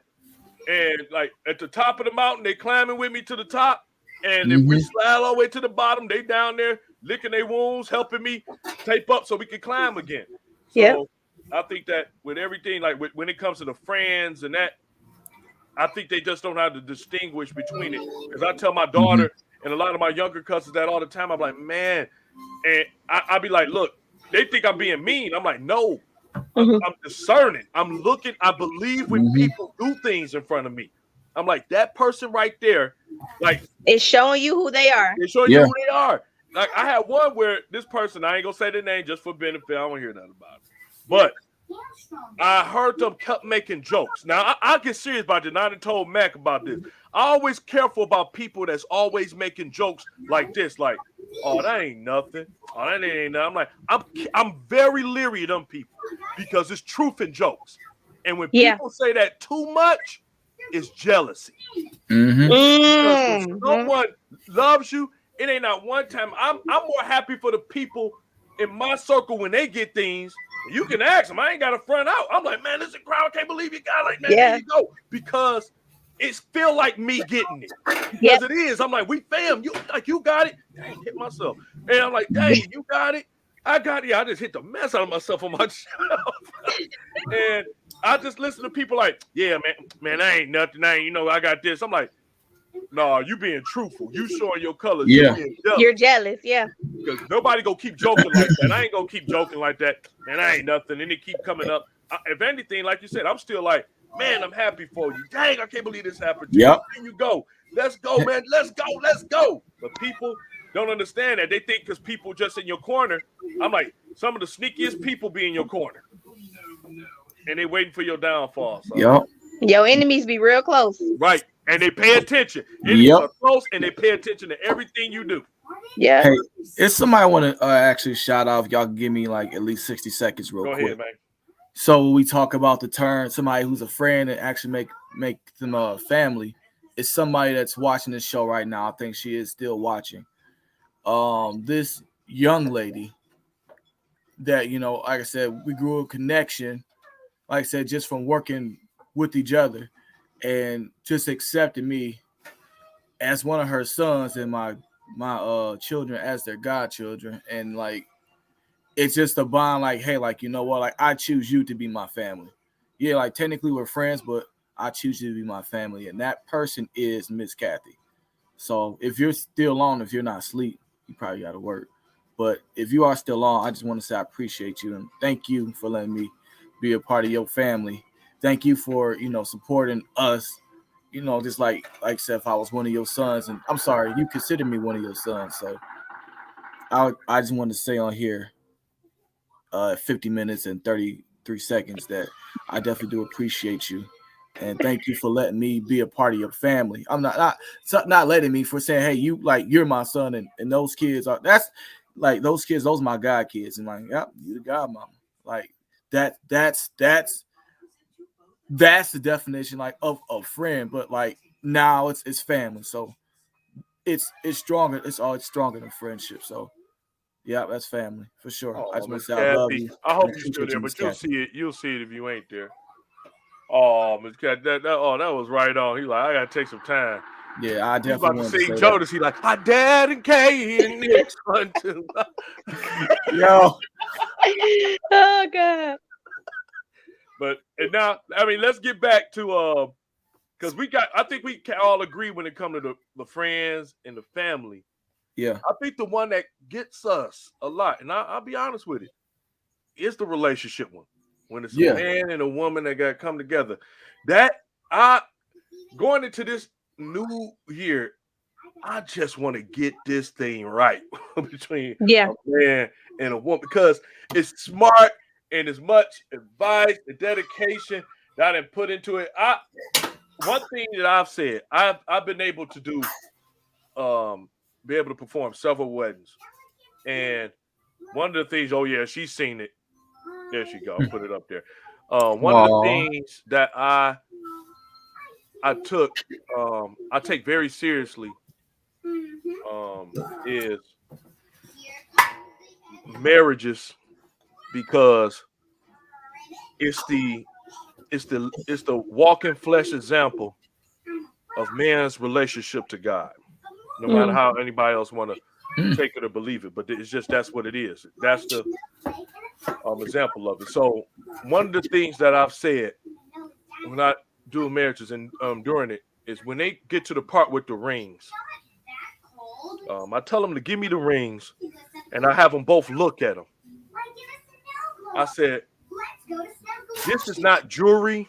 and like at the top of the mountain, they climbing with me to the top. And if we slide all the way to the bottom, they down there licking their wounds, helping me tape up so we can climb again. So Yep. I think that with everything, like when it comes to the friends and that, I think they just don't know how to distinguish between it. Because I tell my daughter and a lot of my younger cousins that all the time. I'm like, man, and I be like, look, they think I'm being mean. I'm like, no, I'm discerning. I'm looking. I believe when people do things in front of me. I'm like, that person right there, like, it's showing you who they are. it's showing you who they are. Like, I had one where this person, I ain't gonna say their name just for benefit. I don't want to hear nothing about it. But I heard them kept making jokes. Now, I get serious about it. And I done told Mac about this. I always careful about people that's always making jokes like this. Like, oh, that ain't nothing. Oh, that ain't nothing. I'm like, I'm very leery of them people because it's truth in jokes. And when people say that too much, it's jealousy. Because when someone loves you, it ain't not one time. I'm more happy for the people in my circle when they get things. You can ask them. I ain't got to front out. I'm like, man, this is a crowd. I can't believe you got like, man, there you go. Because it feel like me getting it. Because it is. I'm like, we fam. You like you got it. I ain't hit myself. And I'm like, dang, you got it. I got it. I just hit the mess out of myself on my shelf. And I just listen to people like, yeah, man, I ain't nothing. I got this. I'm like, no, you being truthful. You showing your colors. Yeah. You're jealous. Yeah. Because nobody gonna keep joking like that. I ain't gonna keep joking like that. Man, I ain't nothing. And they keep coming up. If anything, like you said, I'm still like, man, I'm happy for you. Dang, I can't believe this happened to you. There you go. Let's go, man. Let's go. But people don't understand that. They think because people just in your corner. I'm like, some of the sneakiest people be in your corner. And they waiting for your downfall. So. Your enemies be real close. Right. And they pay attention. Enemies are close and they pay attention to everything you do. Yeah. Hey, if somebody want to actually shout out, if y'all can give me like at least 60 seconds real quick. Go ahead, man. So we talk about the term somebody who's a friend and actually make them a family. It's somebody that's watching this show right now. I think she is still watching. This young lady that, like I said, we grew a connection, like I said, just from working with each other and just accepted me as one of her sons and my children as their godchildren. And like, it's just a bond, like, hey, like, you know what, like, I choose you to be my family. Yeah, like, technically we're friends, but I choose you to be my family. And that person is Miss Kathy. So if you're still on, if you're not asleep, you probably got to work. But if you are still on, I just want to say I appreciate you. And thank you for letting me be a part of your family. Thank you for, supporting us. Just like I said, if I was one of your sons, and I'm sorry, you consider me one of your sons. So I just wanted to say on here, 50 minutes and 33 seconds, that I definitely do appreciate you. And thank you for letting me be a part of your family. I'm not letting me, for saying, hey, you're my son, and those kids are, that's like, those kids, those are my god kids. And like, yep, you the god mama. Like that's the definition, like, of a friend. But like, now it's family. So it's stronger. It's always stronger than friendship. So yeah, that's family for sure. I just want to say I love you. I hope you're still there, but you'll see it. You'll see it if you ain't there. Oh, Miss Cat, that was right on. He like, I gotta take some time. Yeah, I definitely want to sing Jonas. He like, I dad and Kate and this one too. Yo. Oh God. But and now, I mean, let's get back to because I think we can all agree when it comes to the friends and the family. Yeah. I think the one that gets us a lot, and I'll be honest with it, is the relationship one. When it's a man and a woman that got to come together. That going into this new year, I just want to get this thing right between a man and a woman, because it's smart and as much advice and dedication that I done put into it. One thing that I've said, I've been able to do, be able to perform several weddings, and one of the things, she's seen it. There she go. Put it up there. One of the things that I take very seriously is marriages, because it's the walking flesh example of man's relationship to God. No matter how anybody else want to take it or believe it, but it's just, that's what it is. That's the example of it. So one of the things that I've said when I doing marriages and during it is when they get to the part with the rings. I tell them to give me the rings, and I have them both look at them. I said, "This is not jewelry.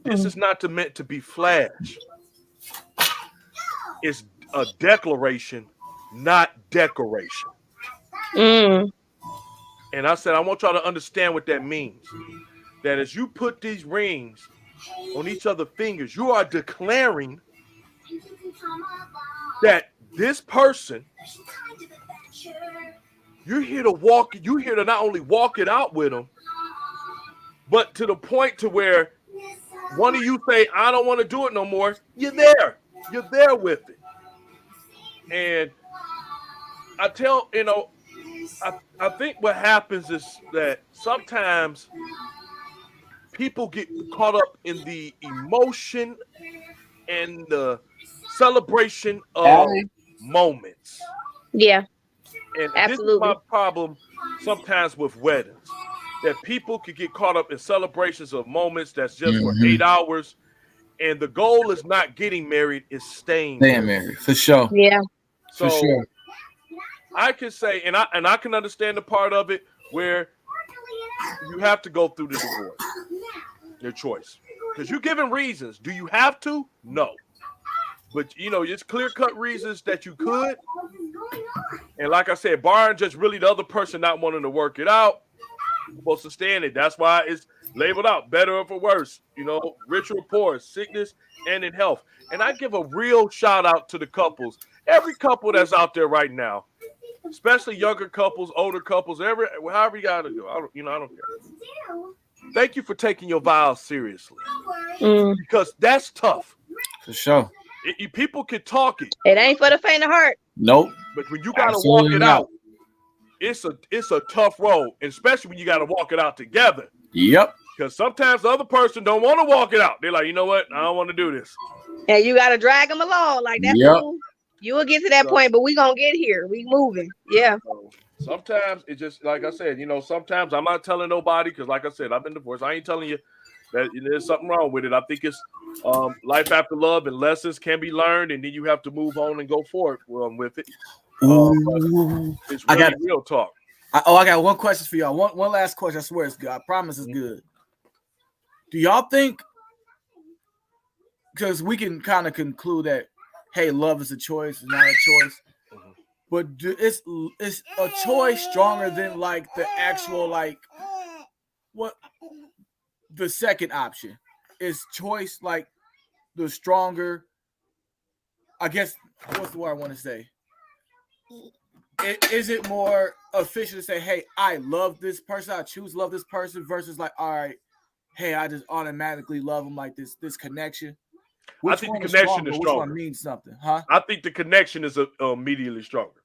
This is not meant to be flash. It's a declaration, not decoration." Mm. And I said, I want y'all to understand what that means. That as you put these rings on each other's fingers, you are declaring that this person, you're here to not only walk it out with them, but to the point to where one of you say, I don't want to do it no more. You're there with it. And I tell, I think what happens is that sometimes people get caught up in the emotion and the celebration of moments. Yeah. And Absolutely. This is my problem sometimes with weddings, that people could get caught up in celebrations of moments that's just for 8 hours. And the goal is not getting married, it's staying married. For sure. Yeah. So for sure. I can say, and I can understand the part of it where you have to go through the divorce, your choice, because you're given reasons. Do you have to? No, but it's clear-cut reasons that you could. And like I said, barring just really the other person not wanting to work it out, you're supposed to stay in it. That's why it's labeled out, better or for worse. Rich or poor, sickness and in health. And I give a real shout out to the couples, every couple that's out there right now. Especially younger couples, older couples, however you gotta do. I don't care. Thank you for taking your vows seriously, because that's tough. For sure. People can talk it. It ain't for the faint of heart. Nope. But when you gotta walk it out, it's a tough road, especially when you gotta walk it out together. Yep. Because sometimes the other person don't want to walk it out. They're like, you know what? I don't want to do this. And you gotta drag them along. Like that's cool. You will get to that point, but we gonna get here. We moving. Yeah. Sometimes it just, like I said, sometimes I'm not telling nobody, because like I said, I've been divorced. I ain't telling you that there's something wrong with it. I think it's life after love, and lessons can be learned, and then you have to move on and go forward with it. It's really real talk. I got one question for y'all. One last question. I swear it's good. I promise it's good. Do y'all think, because we can kind of conclude that, hey, love is a choice, it's not a choice. But is a choice stronger than like the actual, like, what the second option? Is choice like the stronger? I guess, what's the word I want to say? Is it more official to say, hey, I love this person, I choose to love this person, versus like, all right, hey, I just automatically love them, like this connection? I think the connection is stronger. Which one means something, huh? I think the connection is immediately stronger.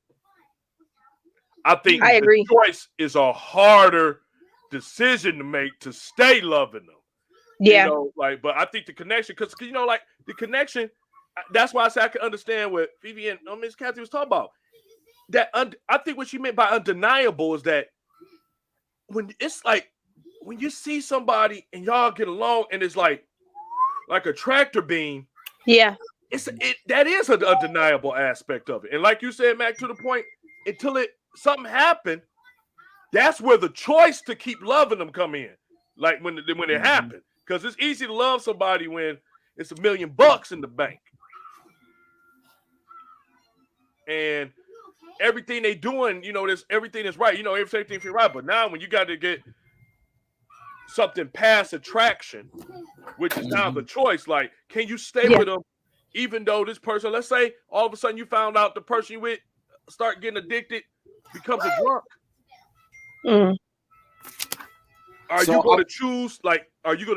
I think I agree. The choice is a harder decision to make to stay loving them. Yeah. But I think the connection, because like the connection, that's why I say I can understand what Phoebe and Miss Kathy was talking about. That I think what she meant by undeniable is that when it's like when you see somebody and y'all get along and it's like a tractor beam. Yeah. That is an undeniable aspect of it. And like you said, Mac, to the point, until something happened, that's where the choice to keep loving them come in. Like when it happened. Because it's easy to love somebody when it's $1 million in the bank. And everything they doing, everything is right. Everything feels right. But now when you got to get something past attraction, which is now the choice, like, can you stay with them even though this person, let's say all of a sudden you found out the person you with start getting addicted, becomes a drunk. Are you going to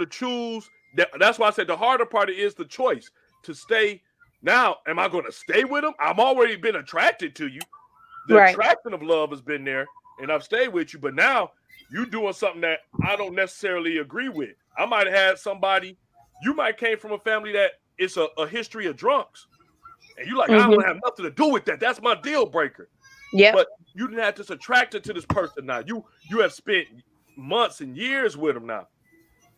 choose that? That's why I said the harder part is the choice to stay. Now, am I going to stay with them? I've already been attracted to you. The attraction of love has been there, and I've stayed with you. But now you're doing something that I don't necessarily agree with. I might have had somebody, you might came from a family that it's a history of drunks. And you're like, I don't have nothing to do with that. That's my deal breaker. Yeah. But you didn't have this attracted to this person now. You have spent months and years with them now.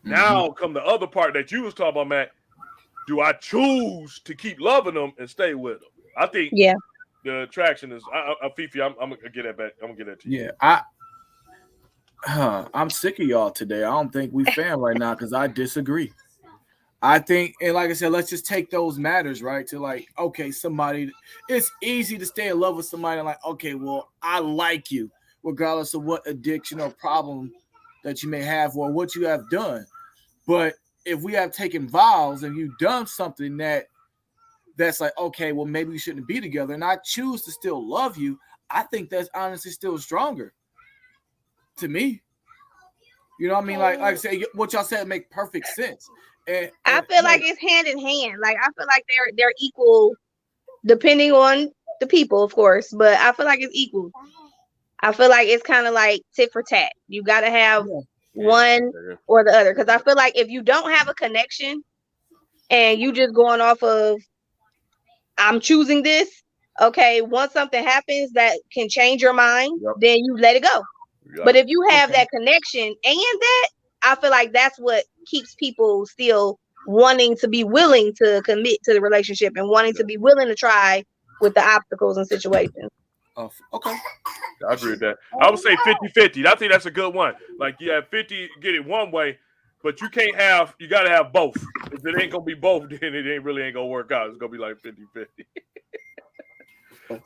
Now come the other part that you was talking about, Matt. Do I choose to keep loving them and stay with them? I think Yeah. the attraction is. Fifi, I'm gonna get that back. I'm gonna get that to you. Yeah, I'm sick of y'all today. I don't think we fan right now because I disagree. I think, and like I said, let's just take those matters, right? To like, okay, somebody, it's easy to stay in love with somebody like, okay, well, I like you, regardless of what addiction or problem that you may have or what you have done. But if we have taken vows and you've done something that's like, okay, well, maybe we shouldn't be together, and I choose to still love you, I think that's honestly still stronger to me. You know what I mean? Like I say, what y'all said make perfect sense. And I feel like it's hand in hand. Like I feel like they're equal, depending on the people, of course. But I feel like it's equal. I feel like it's kind of like tit for tat. You got to have one or the other. Because I feel like if you don't have a connection and you just going off of, I'm choosing this. Okay, once something happens that can change your mind, then you let it go. But if you have that connection and that, I feel like that's what keeps people still wanting to be willing to commit to the relationship and wanting to be willing to try with the obstacles and situations. Okay. I agree with that. I would say 50-50. I think that's a good one. Like, you have 50, get it one way, but you got to have both. If it ain't going to be both, then it ain't going to work out. It's going to be like 50-50.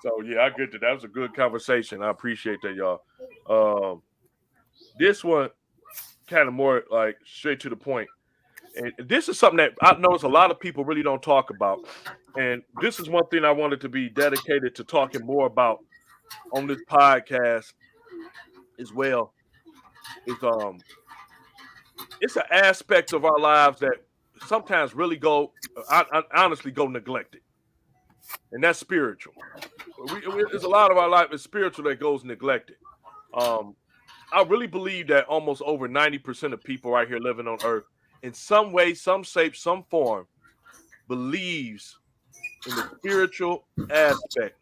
So, yeah, I get that. That was a good conversation. I appreciate that, y'all. This one, kind of more like straight to the point. And this is something that I notice a lot of people really don't talk about. And this is one thing I wanted to be dedicated to talking more about on this podcast as well. Is it's an aspect of our lives that sometimes really I honestly go neglected. And that's spiritual. There's a lot of our life is spiritual that goes neglected. I really believe that almost over 90% of people right here living on earth, in some way, some shape, some form, believes in the spiritual aspect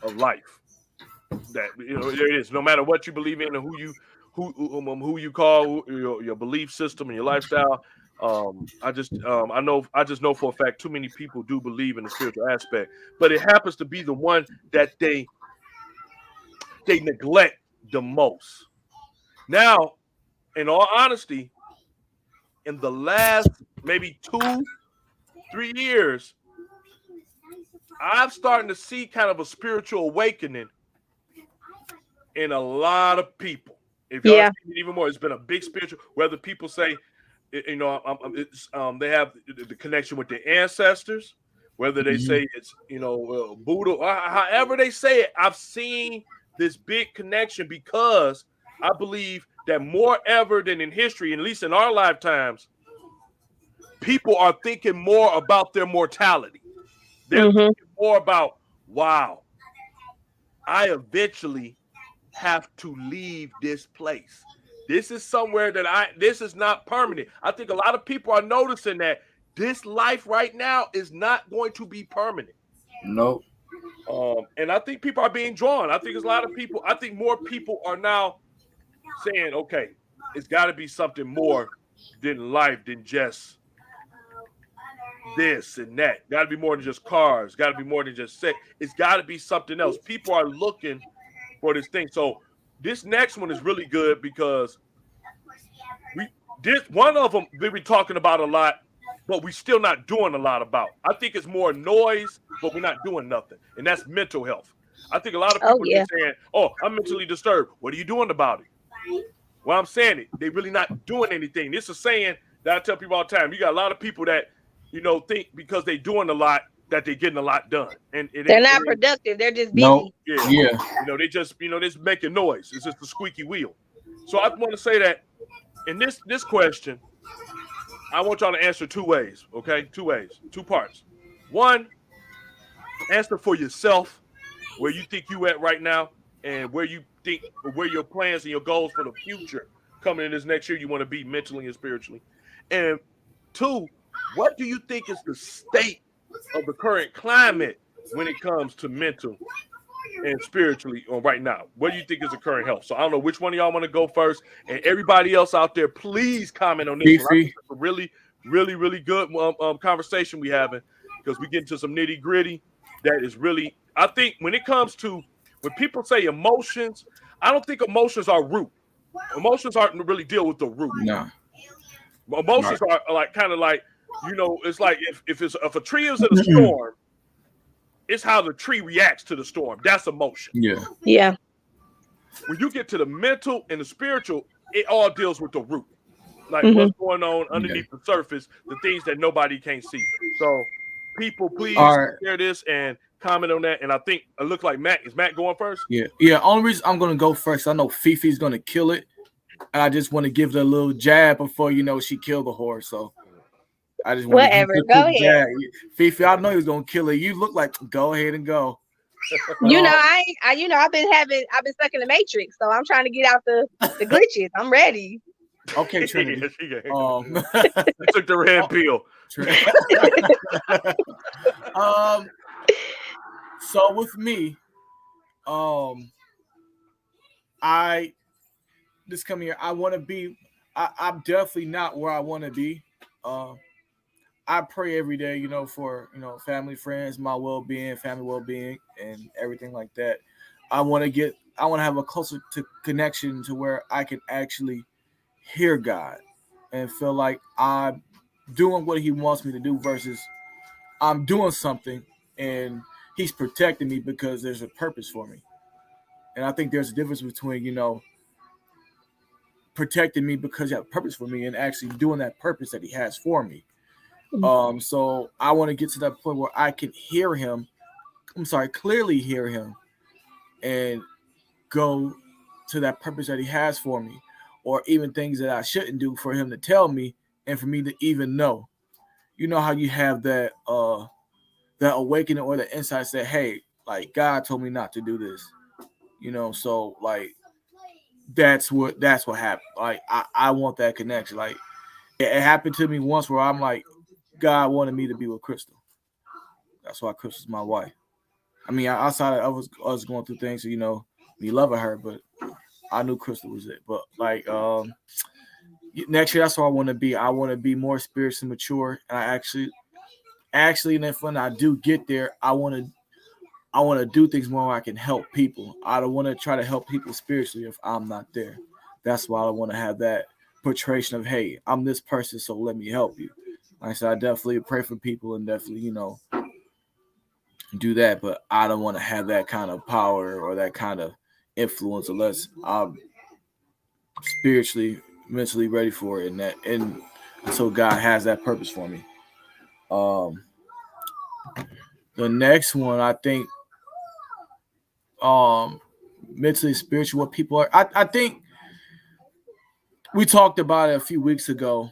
of life. That there it is. No matter what you believe in and who you call your belief system and your lifestyle. I just know for a fact too many people do believe in the spiritual aspect, but it happens to be the one that they neglect the most. Now, in all honesty, in the last maybe 2-3 years, I'm starting to see kind of a spiritual awakening in a lot of people. If y'all see it even more, it's been a big spiritual. Whether people say, they have the connection with their ancestors, whether they say it's Buddha, however they say it, I've seen this big connection because I believe that more ever than in history, at least in our lifetimes, people are thinking more about their mortality. They're thinking more about, wow, I eventually have to leave this place. This is somewhere this is not permanent. I think a lot of people are noticing that this life right now is not going to be permanent. No. And I think people are being drawn. I think there's a lot of people. I think more people are now saying, okay, it's got to be something more than life than just this and that. Got to be more than just cars. Got to be more than just sex. It's got to be something else. People are looking for this thing. So this next one is really good because one of them we've been talking about a lot, but we're still not doing a lot about. I think it's more noise, but we're not doing nothing. And that's mental health. I think a lot of people are saying, oh, I'm mentally disturbed. What are you doing about it? Well, I'm saying it. They're really not doing anything. This is saying that I tell people all the time. You got a lot of people that, think because they're doing a lot that they're getting a lot done. And they're not productive. They're just busy. No. Yeah. They just, they're just making noise. It's just a squeaky wheel. So I want to say that in this question, I want y'all to answer 2 ways, okay? 2 ways, 2 parts. One, answer for yourself, where you think you at right now, and where you think, where your plans and your goals for the future coming in this next year you want to be mentally and spiritually. And 2, what do you think is the state of the current climate when it comes to mental and spiritually on right now? What do you think is the current health? So I don't know which one of y'all want to go first, and everybody else out there, please comment on this one. I think it's a really, really, really good conversation we having, because we get into some nitty gritty. That is really, I think, when it comes to when people say emotions, I don't think emotions are root. Emotions aren't really deal with the root. No. Emotions are like kind of like, you know, it's like if a tree is in a storm, it's how the tree reacts to the storm. That's emotion. Yeah. When you get to the mental and the spiritual, it all deals with the root, like what's going on underneath the surface, the things that nobody can see. So, people, please share this and comment on that. And I think it looks like Matt. Is Matt going first? Yeah. Only reason I'm gonna go first, I know Fifi's gonna kill it, and I just want to give it a little jab before she killed the horse. So I just want whatever. Go ahead, jab. Fifi. I know he was gonna kill it. You look like go ahead and go. You know, I've been stuck in the matrix, so I'm trying to get out the glitches. I'm ready. Okay, Trinity. She took the red pill. So with me, this coming year, I want to be. I'm definitely not where I want to be. I pray every day, for family, friends, my well-being, family well-being, and everything like that. I want to have a closer connection to where I can actually hear God and feel like I'm doing what He wants me to do versus I'm doing something and He's protecting me because there's a purpose for me. And I think there's a difference between, protecting me because you have a purpose for me and actually doing that purpose that He has for me. So I want to get to that point where I can hear Him. Clearly hear Him and go to that purpose that He has for me, or even things that I shouldn't do for Him to tell me and for me to even know. You know how you have that awakening or the insight that, hey, like God told me not to do this. So like that's what happened. Like I want that connection. Like it happened to me once where I'm like, God wanted me to be with Crystal. That's why Crystal's my wife. I mean, outside of us going through things, me loving her, but I knew Crystal was it. But like next year, that's what I want to be. I want to be more spiritually mature, and I actually, and then when I do get there, I want to do things more where I can help people. I don't want to try to help people spiritually if I'm not there. That's why I want to have that portrayal of, hey, I'm this person, so let me help you. Like I said, I definitely pray for people and definitely, do that, but I don't want to have that kind of power or that kind of influence unless I'm spiritually, mentally ready for it, and so God has that purpose for me. The next one, I think, mentally, spiritual, what people are. I think we talked about it a few weeks ago.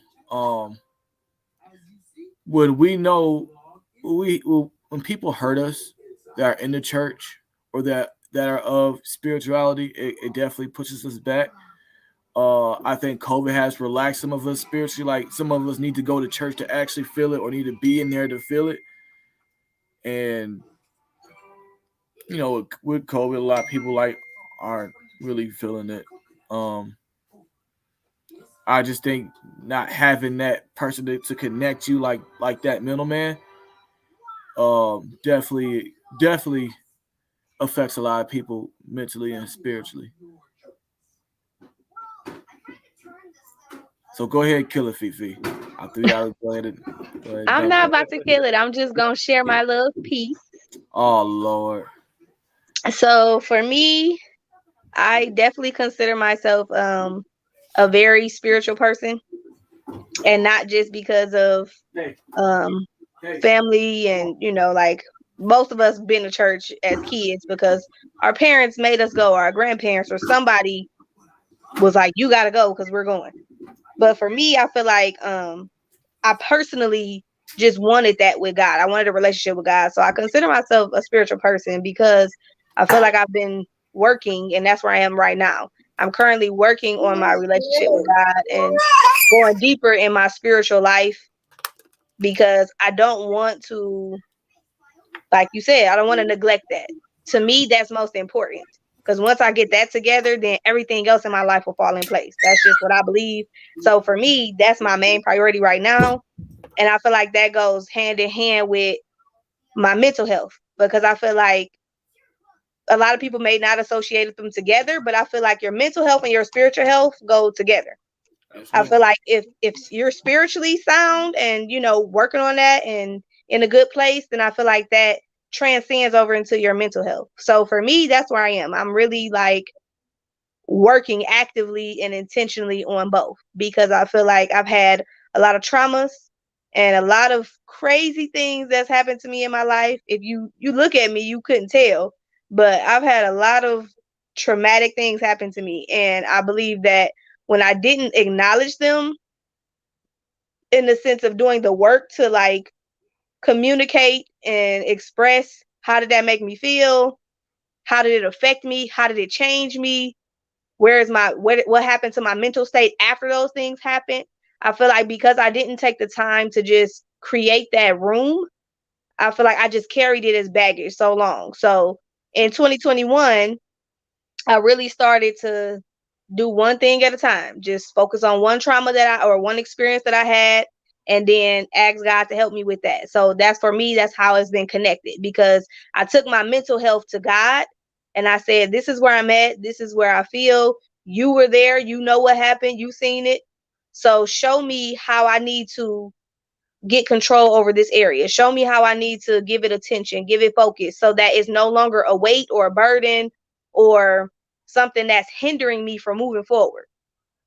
When we know when people hurt us that are in the church or that are of spirituality, it definitely pushes us back. I think COVID has relaxed some of us spiritually. Like some of us need to go to church to actually feel it or need to be in there to feel it. And, with COVID, a lot of people aren't really feeling it. I just think not having that person to connect you like that middleman definitely affects a lot of people mentally and spiritually. So go ahead and kill it, Fifi. I'm not about to kill it. I'm just gonna share my little piece. Oh Lord. So for me, I definitely consider myself a very spiritual person, and not just because of family and like most of us been to church as kids because our parents made us go, or our grandparents or somebody was like, you gotta go because we're going. But for me, I feel like I personally just wanted that with God. I wanted a relationship with God. So I consider myself a spiritual person because I feel like I've been working, and that's where I am right now. I'm currently working on my relationship with God and going deeper in my spiritual life because I don't want to, like you said, I don't want to neglect that. to me, that's most important. Because once I get that together, then everything else in my life will fall in place. That's just what I believe. So for me, that's my main priority right now. And I feel like that goes hand in hand with my mental health, because I feel like a lot of people may not associate them together, but I feel like your mental health and your spiritual health go together. I feel like if you're spiritually sound and, you know, working on that and in a good place, then I feel like that transcends over into your mental health. So for me, that's where I am. I'm really like working actively and intentionally on both, because I feel like I've had a lot of traumas and a lot of crazy things that's happened to me in my life. If you look at me, you couldn't tell, but I've had a lot of traumatic things happen to me. And I believe that when I didn't acknowledge them in the sense of doing the work to like communicate and express, how did that make me feel? How did it affect me? How did it change me? Where's my what happened to my mental state after those things happened? I feel like because I didn't take the time to just create that room, I feel like I just carried it as baggage so long. So in 2021, I really started to do one thing at a time, just focus on one trauma or one experience that I had, and then ask God to help me with that. So that's, for me, that's how it's been connected, because I took my mental health to God and I said, this is where I'm at. This is where I feel. You were there. You know what happened. You seen it. So show me how I need to get control over this area. Show me how I need to give it attention, give it focus, so that it's no longer a weight or a burden or something that's hindering me from moving forward.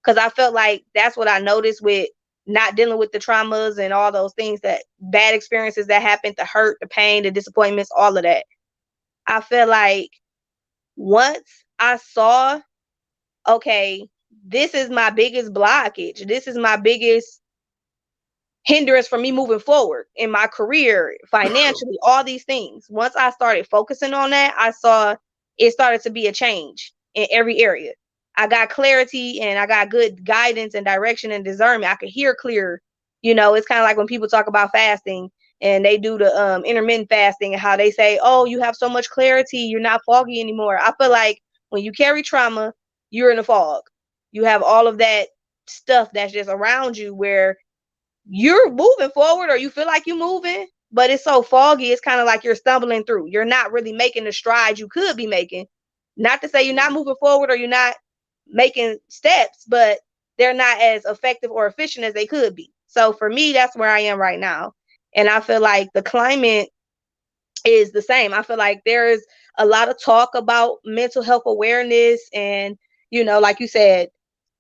Because I felt like that's what I noticed with not dealing with the traumas and all those things, that bad experiences that happened, the hurt, the pain, the disappointments, all of that. I feel like once I saw, okay, this is my biggest blockage, this is my biggest hindrance for me moving forward in my career, financially, all these things. Once I started focusing on that, I saw it started to be a change in every area. I got clarity and I got good guidance and direction and discernment. I could hear clear. You know, it's kind of like when people talk about fasting and they do the intermittent fasting and how they say, oh, you have so much clarity, you're not foggy anymore. I feel like when you carry trauma, you're in a fog. You have all of that stuff that's just around you where you're moving forward, or you feel like you're moving, but it's so foggy. It's kind of like you're stumbling through. You're not really making the strides you could be making. Not to say you're not moving forward or you're not making steps, but they're not as effective or efficient as they could be. So for me, that's where I am right now. And I feel like the climate is the same. I feel like there is a lot of talk about mental health awareness and, you know, like you said,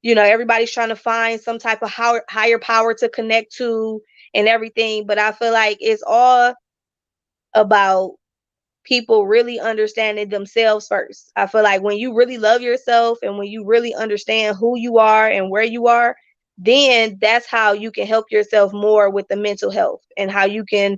you know, everybody's trying to find some type of higher power to connect to and everything. But I feel like it's all about people really understanding themselves first. I feel like when you really love yourself and when you really understand who you are and where you are, then that's how you can help yourself more with the mental health, and how you can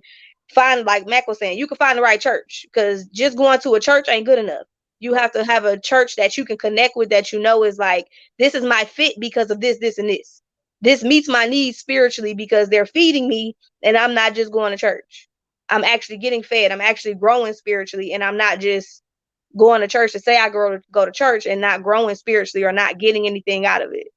find, like Mac was saying, you can find the right church, because just going to a church ain't good enough. You have to have a church that you can connect with, that you know is like, this is my fit because of this, this, and this. This meets my needs spiritually because they're feeding me, and I'm not just going to church. I'm actually getting fed. I'm actually growing spiritually, and I'm not just going to church to say I go to church and not growing spiritually or not getting anything out of it.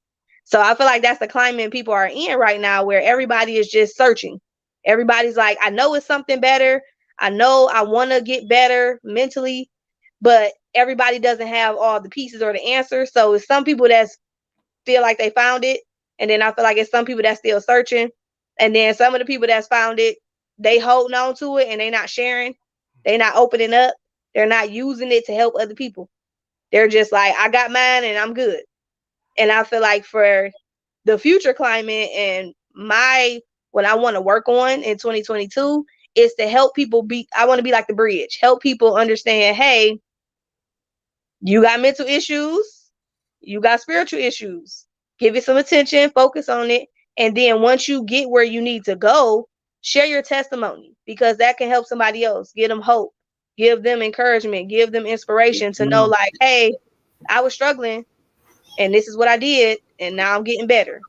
So I feel like that's the climate people are in right now, where everybody is just searching. Everybody's like, I know it's something better. I know I want to get better mentally, but everybody doesn't have all the pieces or the answers. So it's some people that feel like they found it, and then I feel like it's some people that's still searching, and then some of the people that's found it, they holding on to it and they not sharing, they not opening up, they're not using it to help other people. They're just like, I got mine and I'm good. And I feel like for the future climate and what I want to work on in 2022 is to help people I want to be like the bridge, help people understand, hey, you got mental issues, you got spiritual issues, give it some attention, focus on it. And then once you get where you need to go, share your testimony, because that can help somebody else, give them hope, give them encouragement, give them inspiration to know, like, hey, I was struggling and this is what I did, and now I'm getting better.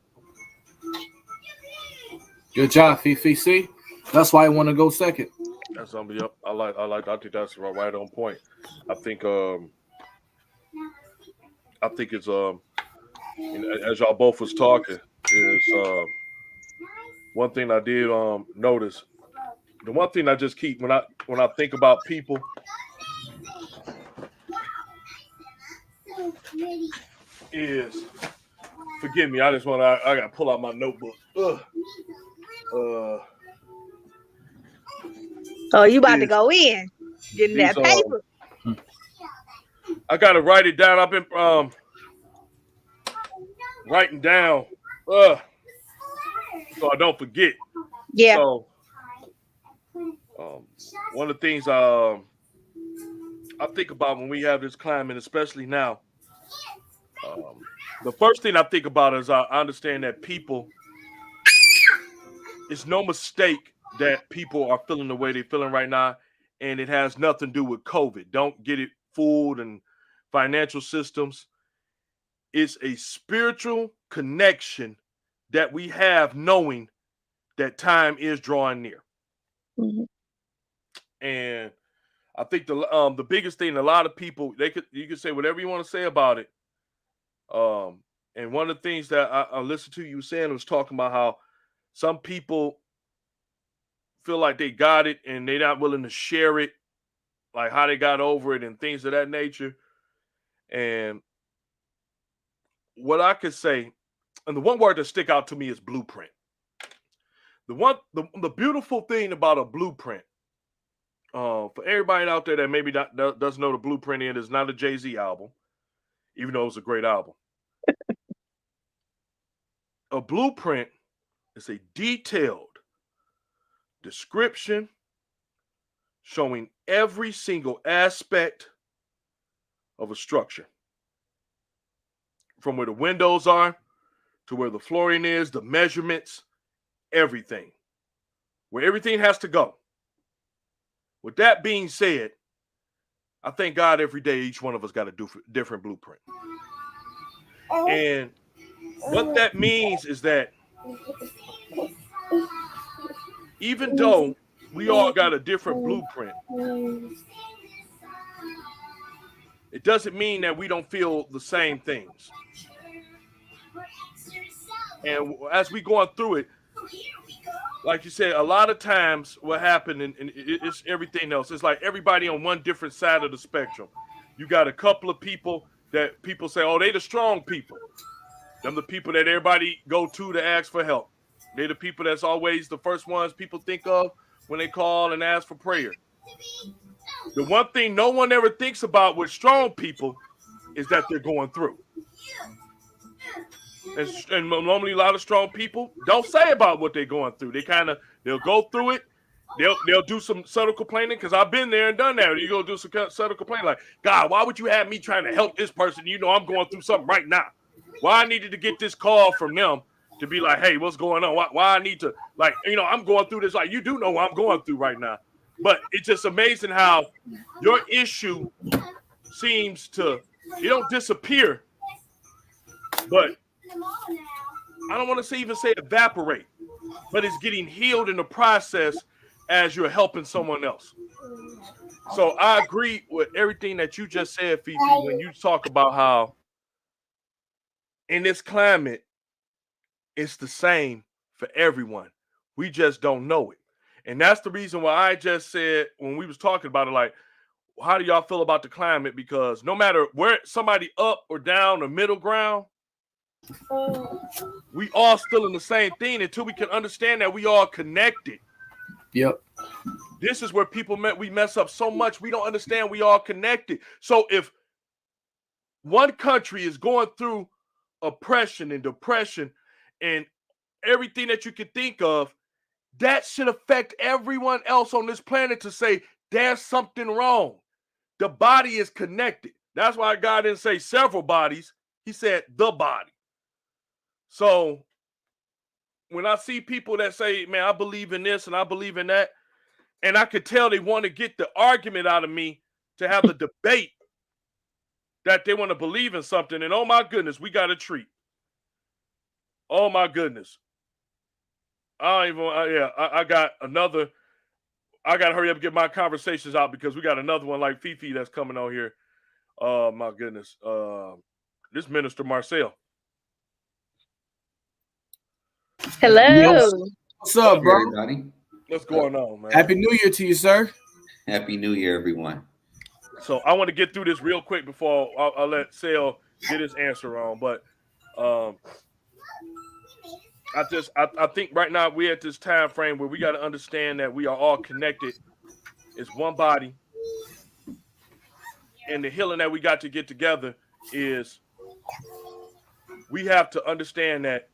Good job, Fifi. See, that's why I want to go second. That's yep. I think that's right on point. I think it's as y'all both was talking is one thing I did notice. The one thing I just keep when I think about people is, forgive me, I gotta pull out my notebook. Oh, you about to Is go in, getting these that paper. I gotta write it down. I've been writing down so I don't forget. Yeah. So one of the things I think about when we have this climate, especially now, the first thing I think about is I understand that people, it's no mistake that people are feeling the way they're feeling right now, and it has nothing to do with COVID. Don't get it fooled and financial systems. It's a spiritual connection that we have knowing that time is drawing near. Mm-hmm. And I think the biggest thing, a lot of people, you can say whatever you want to say about it. And one of the things that I listened to you saying was talking about how some people feel like they got it and they're not willing to share it, like how they got over it and things of that nature. And what I could say, and the one word that stick out to me is blueprint. The beautiful thing about a blueprint, for everybody out there that maybe doesn't know the blueprint is not a Jay-Z album, even though it's a great album. A blueprint is a detailed description showing every single aspect of a structure, from where the windows are to where the flooring is, the measurements, everything, where everything has to go. With that being said, I thank God every day each one of us got a different blueprint. And what that means is that even though we all got a different blueprint, it doesn't mean that we don't feel the same things. And as we going through it, like you said, a lot of times what happened, and it's everything else. It's like everybody on one different side of the spectrum. You got a couple of people that people say, oh, they the strong people. Them the people that everybody go to ask for help. They're the people that's always the first ones people think of when they call and ask for prayer. The one thing no one ever thinks about with strong people is that they're going through. And normally a lot of strong people don't say about what they're going through. They'll go through it. They'll do some subtle complaining, because I've been there and done that. You go do some subtle complaining like, God, why would you have me trying to help this person? You know I'm going through something right now. Why I needed to get this call from them to be like, hey, what's going on? Why I need to, like, I'm going through this. Like, you do know what I'm going through right now. But it's just amazing how your issue seems to, it don't disappear, but I don't want to even say evaporate, but it's getting healed in the process as you're helping someone else. So I agree with everything that you just said, Fifi, when you talk about how in this climate, it's the same for everyone. We just don't know it. And that's the reason why I just said, when we was talking about it, like, how do y'all feel about the climate? Because no matter where somebody up or down or middle ground, we all still in the same thing until we can understand that we all connected. Yep. This is where we mess up so much. We don't understand we all connected. So if one country is going through oppression and depression and everything that you could think of, that should affect everyone else on this planet to say there's something wrong. The body is connected. That's why God didn't say several bodies. He said the body. So when I see people that say, man, I believe in this and I believe in that, and I could tell they want to get the argument out of me to have the debate that they want to believe in something. And oh my goodness, we got a treat. Oh my goodness. I got another. I gotta hurry up and get my conversations out because we got another one like Fifi that's coming on here. My goodness. This Minister Marcel. Hello. Yes. What's up, bro? Everybody. What's going on, man? Happy New Year to you, sir. Happy New Year, everyone. So I want to get through this real quick before I'll let Sale get his answer on. But I think right now we're at this time frame where we got to understand that we are all connected. It's one body. And the healing that we got to get together is we have to understand that,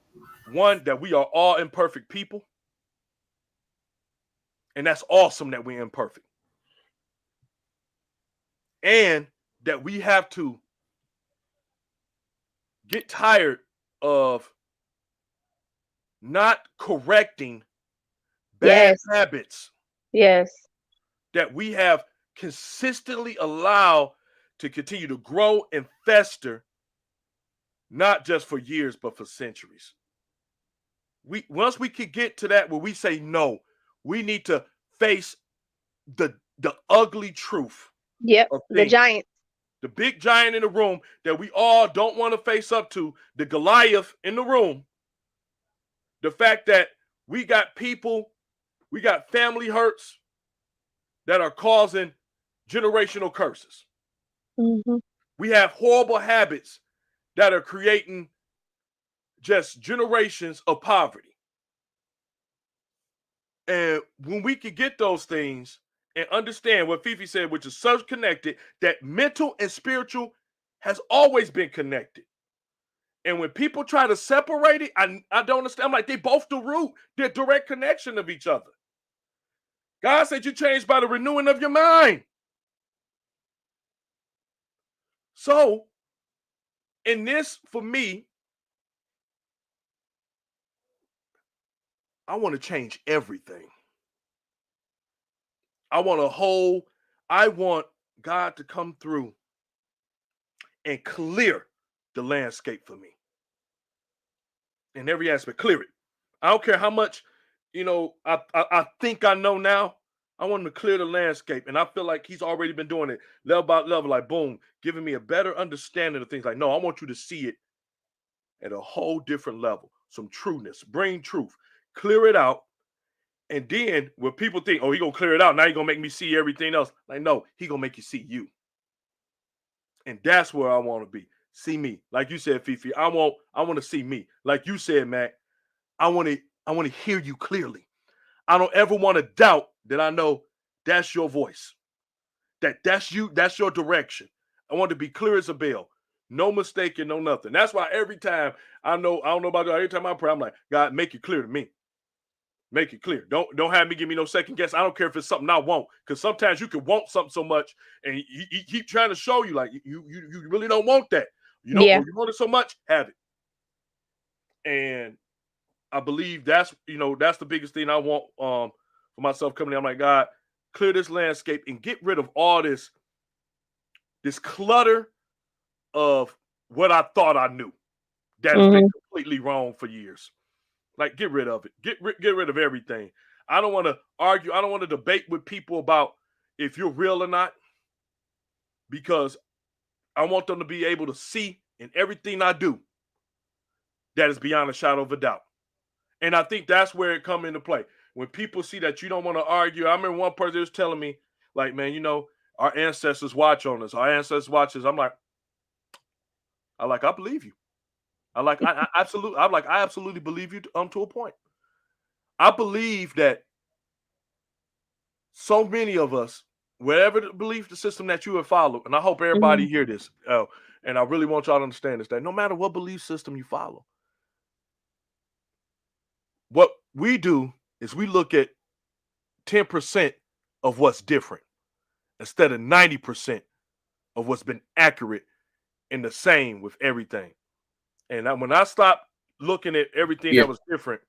one, that we are all imperfect people. And that's awesome that we're imperfect. And that we have to get tired of not correcting bad habits that we have consistently allowed to continue to grow and fester, not just for years, but for centuries. Once we could get to that where we say no, we need to face the ugly truth. Yep, the giant. The big giant in the room that we all don't want to face up to, the Goliath in the room. The fact that we got people, we got family hurts that are causing generational curses. Mm-hmm. We have horrible habits that are creating just generations of poverty. And when we can get those things and understand what Fifi said, which is so connected, that mental and spiritual has always been connected. And when people try to separate it, I don't understand. I'm like, they both the root. They're direct connection of each other. God said you change by the renewing of your mind. So, in this, for me, I want to change everything. I want God to come through and clear the landscape for me. In every aspect, clear it. I don't care how much, I think I know now. I want him to clear the landscape. And I feel like he's already been doing it level by level, like boom, giving me a better understanding of things. Like, no, I want you to see it at a whole different level. Some trueness, bring truth, clear it out. And then when people think, oh, he gonna clear it out, now he gonna make me see everything else. Like, no, he gonna make you see you. And that's where I want to be. See me. Like you said, Fifi, I want to see me. Like you said, Mac, I want to hear you clearly. I don't ever want to doubt that I know that's your voice. That's you, that's your direction. I want to be clear as a bell. No mistaking, no nothing. That's why every time I don't know about you, every time I pray, I'm like, God, make it clear to me. Make it clear. Don't have me give me no second guess. I don't care if it's something I want, because sometimes you can want something so much, and he keep trying to show you like you really don't want that. You you want it so much, have it. And I believe that's the biggest thing I want for myself coming in. I'm like, God, clear this landscape and get rid of all this clutter of what I thought I knew that has been completely wrong for years. Like, get rid of it. Get rid of everything. I don't want to argue. I don't want to debate with people about if you're real or not, because I want them to be able to see in everything I do that is beyond a shadow of a doubt. And I think that's where it come into play. When people see that you don't want to argue. I remember one person was telling me, like, man, our ancestors watch on us. Our ancestors watch us. I'm like, I believe you. I absolutely believe you to a point. I believe that so many of us, whatever the belief the system that you have followed, and I hope everybody hear this, and I really want y'all to understand this, that no matter what belief system you follow, what we do is we look at 10% of what's different instead of 90% of what's been accurate and the same with everything. And when I stopped looking at everything that was different,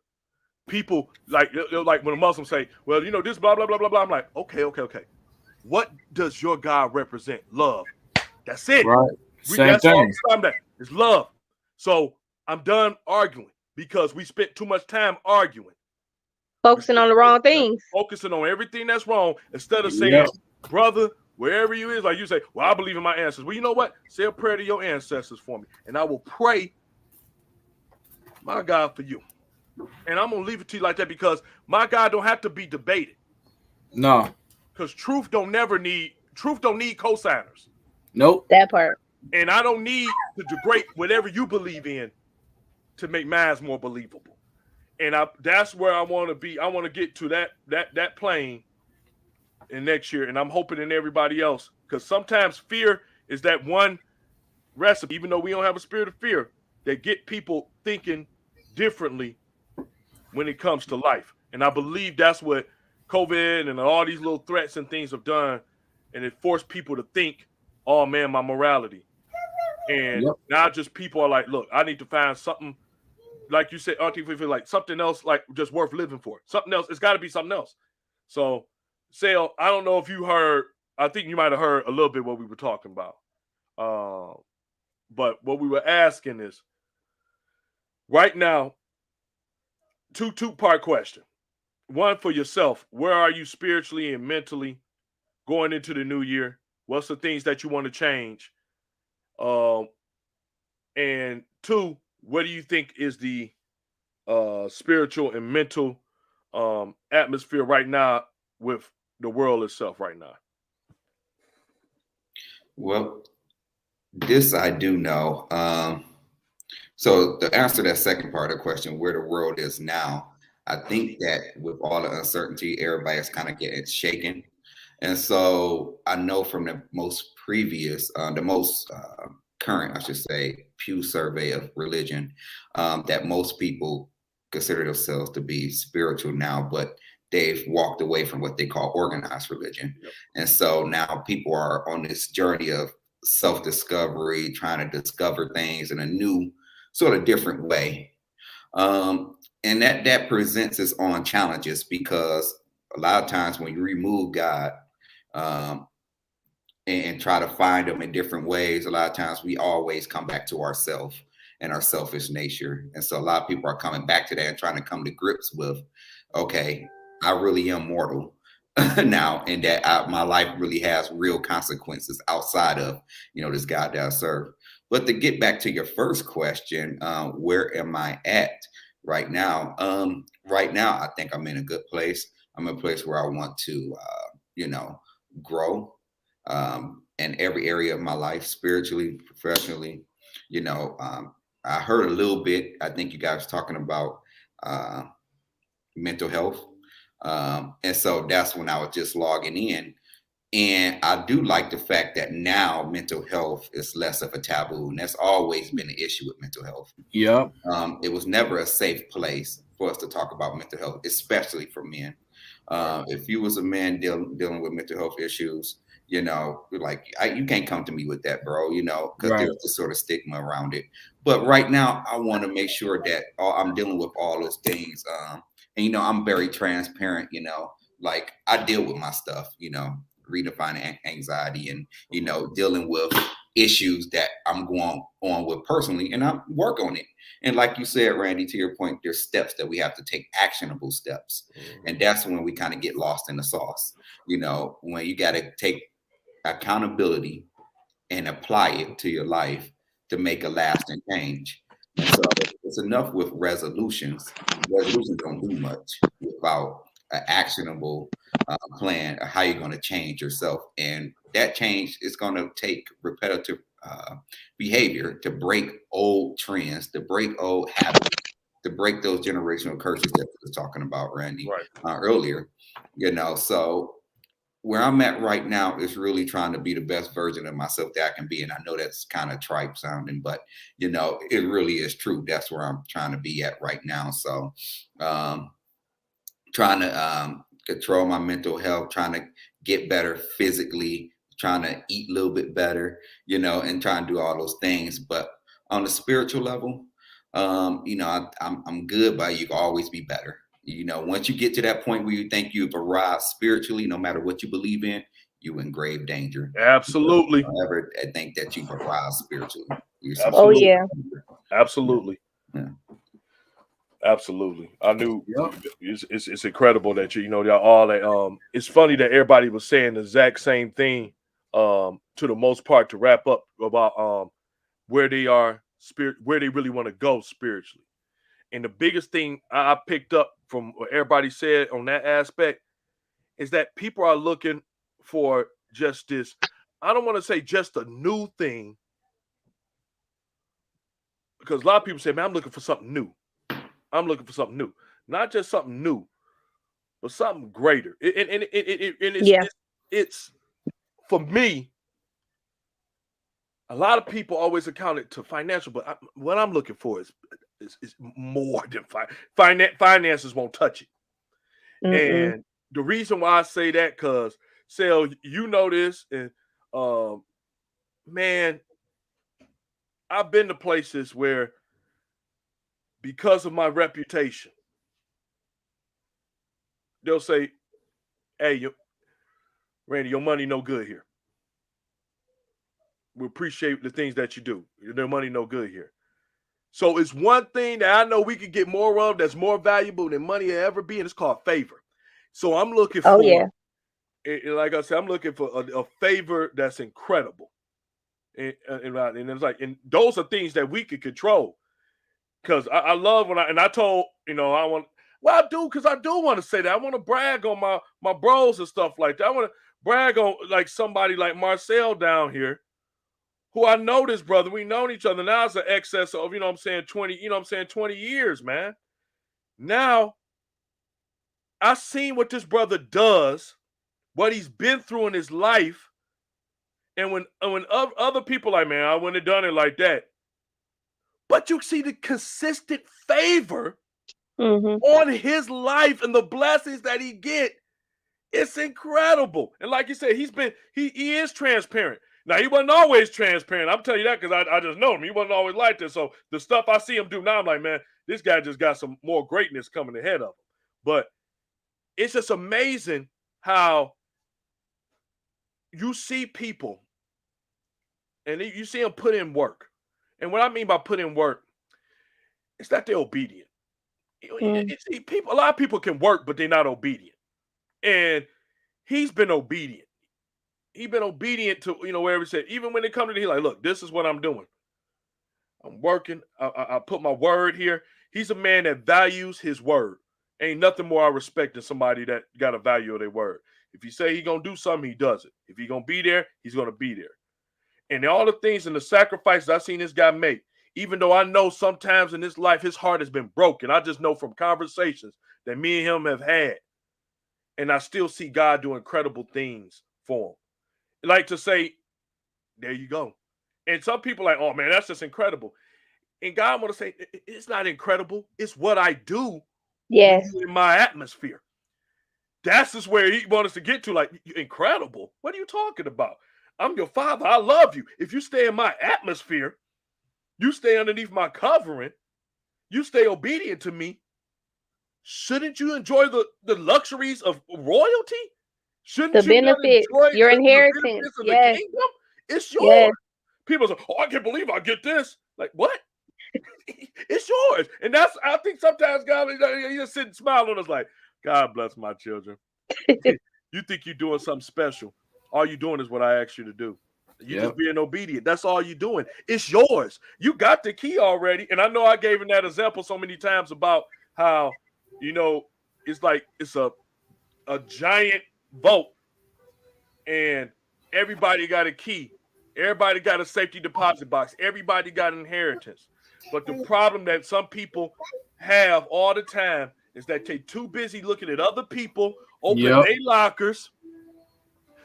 people like when a Muslim say, well, this blah, blah, blah, blah, blah. I'm like, okay. What does your God represent? Love. That's it. Right. That's all it's love. So I'm done arguing because we spent too much time arguing. Focusing on the wrong things. Focusing on everything that's wrong instead of saying, brother, wherever you is, like you say, well, I believe in my ancestors. Well, you know what? Say a prayer to your ancestors for me, and I will pray, my God, for you. And I'm gonna leave it to you like that because my God don't have to be debated. No. Because truth don't need cosigners. Nope. That part. And I don't need to degrade whatever you believe in to make mine more believable. And that's where I want to be. I want to get to that plane in next year. And I'm hoping in everybody else. Because sometimes fear is that one recipe, even though we don't have a spirit of fear, that get people thinking differently when it comes to life. And I believe that's what COVID and all these little threats and things have done. And it forced people to think, oh man, my morality. And now just people are like, look, I need to find something, like you said, Auntie, like something else, like just worth living for. Something else. It's got to be something else. So, Sale, I don't know if you heard, I think you might have heard a little bit what we were talking about. But what we were asking is, right now, two-part question. One for yourself, where are you spiritually and mentally going into the new year? What's the things that you want to change? And two, what do you think is the spiritual and mental atmosphere right now with the world itself right now? Well, this I do know. So to answer that second part of the question, where the world is now, I think that with all the uncertainty, everybody's kind of getting shaken. And so I know from the most current, I should say, Pew survey of religion, that most people consider themselves to be spiritual now, but they've walked away from what they call organized religion. Yep. And so now people are on this journey of self-discovery, trying to discover things in a new sort of different way. And that presents its own challenges, because a lot of times when you remove God and try to find him in different ways, a lot of times we always come back to ourselves and our selfish nature. And so a lot of people are coming back to that and trying to come to grips with, okay, I really am mortal now, and that my life really has real consequences outside of, this God that I serve. But to get back to your first question, where am I at right now? Right now, I think I'm in a good place. I'm in a place where I want to, grow in every area of my life, spiritually, professionally. I heard a little bit, I think you guys talking about mental health. And so that's when I was just logging in. And I do like the fact that now mental health is less of a taboo. And that's always been an issue with mental health. Yeah. It was never a safe place for us to talk about mental health, especially for men. If you was a man dealing with mental health issues, you can't come to me with that, bro, because there's this sort of stigma around it. But right now, I want to make sure that I'm dealing with all those things. And, I'm very transparent, like I deal with my stuff, redefining anxiety and, dealing with issues that I'm going on with personally, and I work on it. And like you said, Randy, to your point, there's steps that we have to take, actionable steps. And that's when we kind of get lost in the sauce, when you got to take accountability and apply it to your life to make a lasting change. And so it's enough with resolutions. Resolutions don't do much without an actionable plan of how you're going to change yourself. And that change is going to take repetitive behavior to break old trends, to break old habits, to break those generational curses that we were talking about, Randy, earlier. So where I'm at right now is really trying to be the best version of myself that I can be. And I know that's kind of tripe sounding, but, it really is true. That's where I'm trying to be at right now. So trying to control my mental health, trying to get better physically, trying to eat a little bit better, and trying to do all those things. But on the spiritual level, I'm good, but you can always be better. Once you get to that point where you think you've arrived spiritually, no matter what you believe in, you're in grave danger. Absolutely. Don't ever think that you've arrived spiritually. Absolutely. Oh, yeah. Absolutely. Yeah. Absolutely. I knew Yep. it's incredible that y'all all that it's funny that everybody was saying the exact same thing to the most part to wrap up about where they are where they really want to go spiritually. And the biggest thing I picked up from what everybody said on that aspect is that people are looking for just this, I don't want to say just a new thing, because a lot of people say, man, I'm looking for something new. I'm looking for something new. Not just something new, but something greater. And it's for me, a lot of people always account it to financial, but what I'm looking for is more than finances won't touch it. And the reason why I say that, because Sel, you know this, and man, I've been to places where because of my reputation, they'll say, hey, Randy, your money no good here. We appreciate the things that you do. Your money no good here. So it's one thing that I know we could get more of that's more valuable than money will ever be, and it's called favor. So I'm looking for, like I said, I'm looking for a favor that's incredible. And it's like, and those are things that we can control. Because I love when I told, I do, because I do want to say that. I want to brag on my bros and stuff like that. I want to brag on like somebody like Marcel down here, who I know this brother. We known each other now. It's an excess of, 20 years, man. Now, I seen what this brother does, what he's been through in his life. And when other people like, man, I wouldn't have done it like that. But you see the consistent favor on his life and the blessings that he get. It's incredible. And like you said, he is transparent. Now, he wasn't always transparent. I'm telling you that because I just know him. He wasn't always like this. So the stuff I see him do now, I'm like, man, this guy just got some more greatness coming ahead of him. But it's just amazing how you see people and you see them put in work. And what I mean by put in work, it's that they're obedient. A lot of people can work, but they're not obedient. And he's been obedient. He's been obedient to, wherever he said, even when it comes to, he's like, look, this is what I'm doing. I'm working. I put my word here. He's a man that values his word. Ain't nothing more I respect than somebody that got a value of their word. If he say he going to do something, he does it. If he going to be there, he's going to be there. And all the things and the sacrifices I've seen this guy make, even though I know sometimes in his life, his heart has been broken. I just know from conversations that me and him have had. And I still see God do incredible things for him. Like to say, there you go. And some people are like, oh man, that's just incredible. And God want to say, it's not incredible. It's what I do in my atmosphere. That's just where he wants us to get to. Like, incredible. What are you talking about? I'm your father. I love you. If you stay in my atmosphere, you stay underneath my covering, you stay obedient to me, shouldn't you enjoy the luxuries of royalty? Shouldn't the you benefits, enjoy your the inheritance? benefits of the kingdom? It's yours. People say, oh, I can't believe I get this. Like, what? It's yours. And I think sometimes God, you just sit and smile on us like, God bless my children. You think you're doing something special. All you're doing is what I asked you to do. You're just being obedient. That's all you're doing. It's yours. You got the key already. And I know I gave him that example so many times about how, it's like it's a giant boat and everybody got a key. Everybody got a safety deposit box. Everybody got an inheritance. But the problem that some people have all the time is that they're too busy looking at other people, opening their lockers,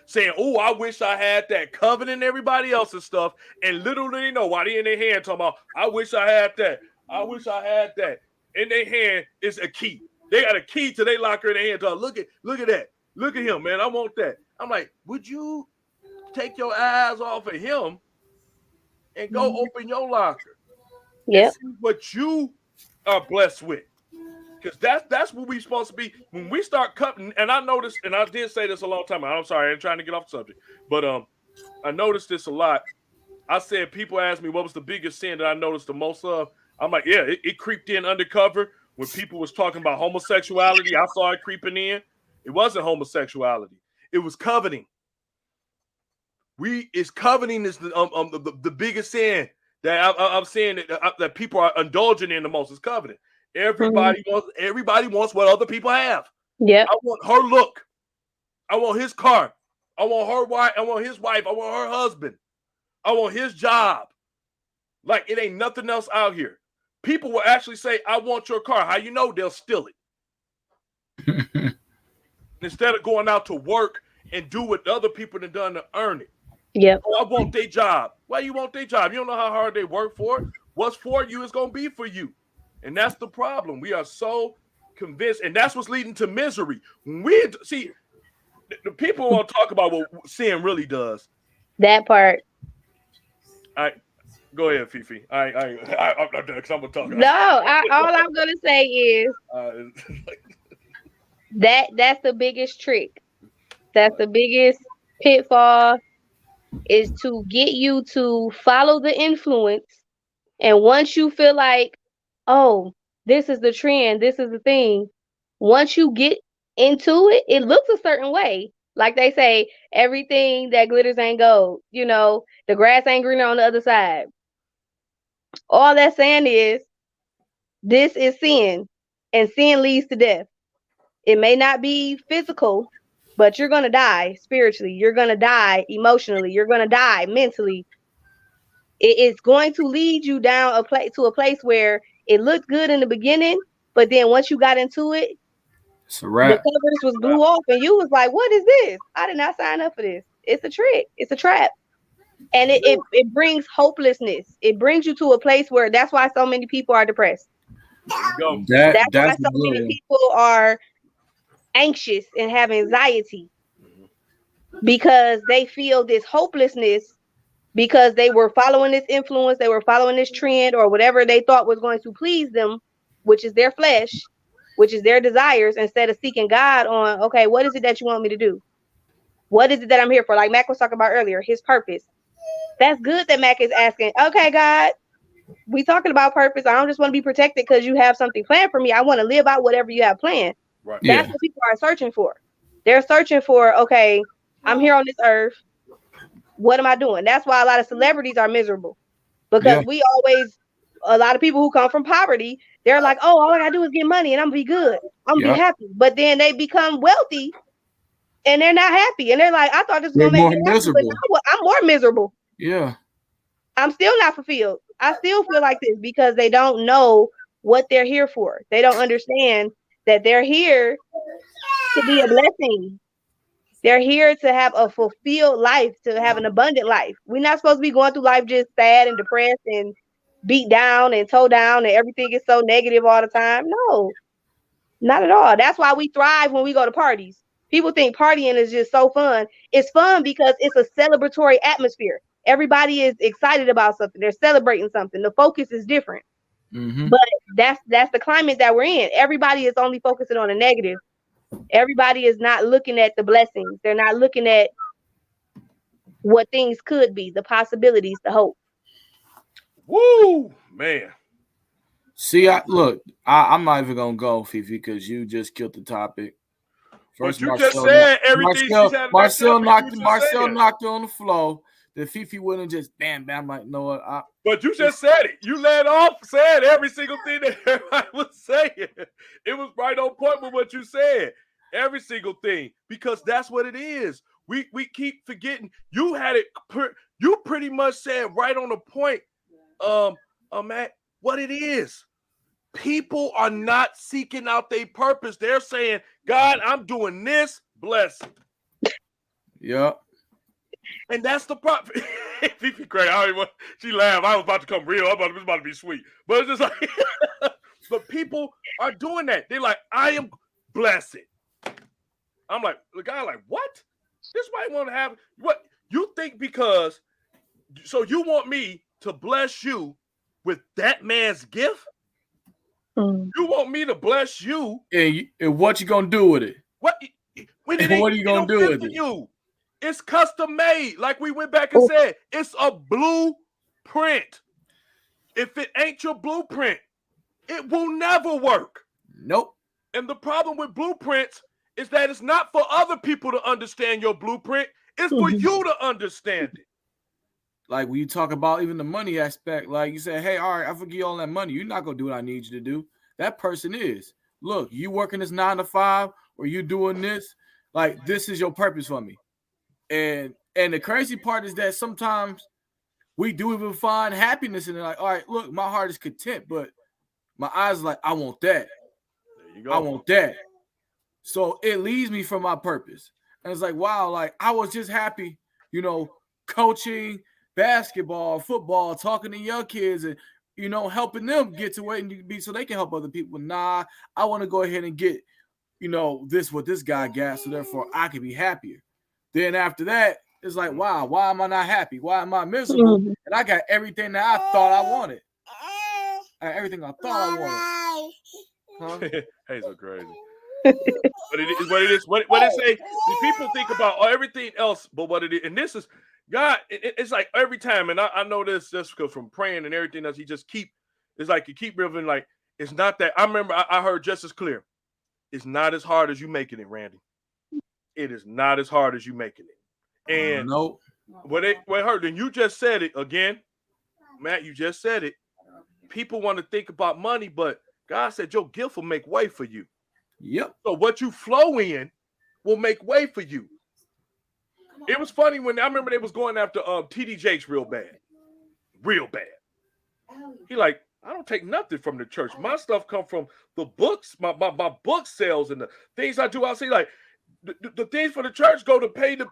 saying, oh, I wish I had that, coveting everybody else's stuff, and little do they know why they in their hand talking about, I wish I had that. I wish I had that. In their hand is a key. They got a key to their locker in their hand. Look at that. Look at him, man. I want that. I'm like, would you take your eyes off of him and go open your locker and see what you are blessed with? Because that's what we're supposed to be. When we start cutting, and I noticed, and I did say this a long time ago. I'm sorry, I'm trying to get off the subject. But I noticed this a lot. I said, people ask me what was the biggest sin that I noticed the most of. I'm like, yeah, it creeped in undercover when people was talking about homosexuality, I saw it creeping in. It wasn't homosexuality. It was coveting. Coveting is the biggest sin that I'm saying that people are indulging in the most is coveting. Everybody wants what other people have. Yep. I want her look. I want his car. I want her wife. I want his wife. I want her husband. I want his job. Like it ain't nothing else out here. People will actually say, I want your car. How you know? They'll steal it. Instead of going out to work and do what the other people have done to earn it. Yep. Oh, I want their job. Why you want their job? You don't know how hard they work for it. What's for you is going to be for you. And that's the problem. We are so convinced. And that's what's leading to misery. We see, the people want to talk about what sin really does. That part. All right. Go ahead, Fifi. I'm not done because I'm going to talk. No, all I'm going to say is that's the biggest trick. That's the biggest pitfall, is to get you to follow the influence. And once you feel like, oh, this is the trend, this is the thing, once you get into it, it looks a certain way. Like they say, everything that glitters ain't gold. You know, the grass ain't greener on the other side. All that's saying is, this is sin, and sin leads to death. It may not be physical, but you're going to die spiritually. You're going to die emotionally. You're going to die mentally. It's going to lead you down to a place where it looked good in the beginning, but then once you got into it, it's a wrap. the covers was blew off, and you was like, "What is this? I did not sign up for this. It's a trick. It's a trap." And it brings hopelessness. It brings you to a place where that's why so many people are depressed. That's why so many people are anxious and have anxiety, because they feel this hopelessness because they were following this influence, they were following this trend or whatever they thought was going to please them, which is their flesh, which is their desires, instead of seeking God on, okay, what is it that you want me to do? What is it that I'm here for? Like Mac was talking about earlier, his purpose. That's good that Mac is asking, okay, God, we talking about purpose. I don't just want to be protected because you have something planned for me. I want to live out whatever you have planned. Right. That's what people are searching for. They're searching for, okay, I'm here on this earth. What am I doing? That's why a lot of celebrities are miserable, because a lot of people who come from poverty, they're like, oh, all I gotta do is get money and I'm gonna be good. I'm gonna be happy. But then they become wealthy and they're not happy. And they're like, I thought this was gonna make me happy, but now I'm more miserable. Yeah. I'm still not fulfilled. I still feel like this because they don't know what they're here for. They don't understand that they're here to be a blessing. They're here to have a fulfilled life, to have an abundant life. We're not supposed to be going through life just sad and depressed and beat down and toe down and everything is so negative all the time. No, not at all. That's why we thrive when we go to parties. People think partying is just so fun. It's fun because it's a celebratory atmosphere. Everybody is excited about something. They're celebrating something. The focus is different. Mm-hmm. But that's the climate that we're in. Everybody is only focusing on the negative. Everybody is not looking at the blessings. They're not looking at what things could be, the possibilities, the hope. Woo, man. See, I'm not even gonna go, Fifi, because you just killed the topic. First, but you just said everything. Marcel knocked her on the floor. The Fifi wouldn't just bam. Like, no, what? But you just said it. You led off, said every single thing that everybody was saying. It was right on point with what you said. Every single thing, because that's what it is. We keep forgetting. You had it. You pretty much said right on the point, Matt, what it is. People are not seeking out their purpose. They're saying, God, I'm doing this, bless it. Yeah. And that's the problem. Fifi crazy. She laughed. I was about to come real. It was about to be sweet. But it's just like, but people are doing that. They're like, I am blessed. I'm like, the guy like, what? This might want to have what you think because so you want me to bless you with that man's gift? You want me to bless you? And what you gonna do with it? What are you gonna do with it? You. It's custom made. Like we went back and said, it's a blueprint. If it ain't your blueprint, it will never work. Nope. And the problem with blueprints is that it's not for other people to understand your blueprint. It's for you to understand it. Like when you talk about even the money aspect, like you say, hey, all right, I forgive you all that money. You're not going to do what I need you to do. That person is. Look, you working this 9 to 5 or you doing this, like this is your purpose for me. And the crazy part is that sometimes we do even find happiness in it. Like, all right, look, my heart is content, but my eyes are like, I want that. There you go. I want that. So it leads me from my purpose. And it's like, wow, like I was just happy, coaching basketball, football, talking to young kids and, helping them get to where and be so they can help other people. Nah, I want to go ahead and get, this what this guy got. So therefore I can be happier. Then after that, it's like, wow, why am I not happy? Why am I miserable? And I got everything that I thought I wanted. I got everything I thought I wanted. Huh? Hey, so crazy. But it is what it is. What it say? The people think about everything else, but what it is, and this is God. It's like every time, and I know this just because from praying and everything else, it's like you keep living like it's not that. I remember I heard just as clear. It's not as hard as you making it, Randy. It is not as hard as you making it. And nope. What hurt? And you just said it again, Matt. You just said it. People want to think about money, but God said your gift will make way for you. Yep. So what you flow in will make way for you. It was funny when I remember they was going after TD Jakes real bad. He like, I don't take nothing from the church. My stuff come from the books, my book sales and the things I do. I see like the things for the church go to pay the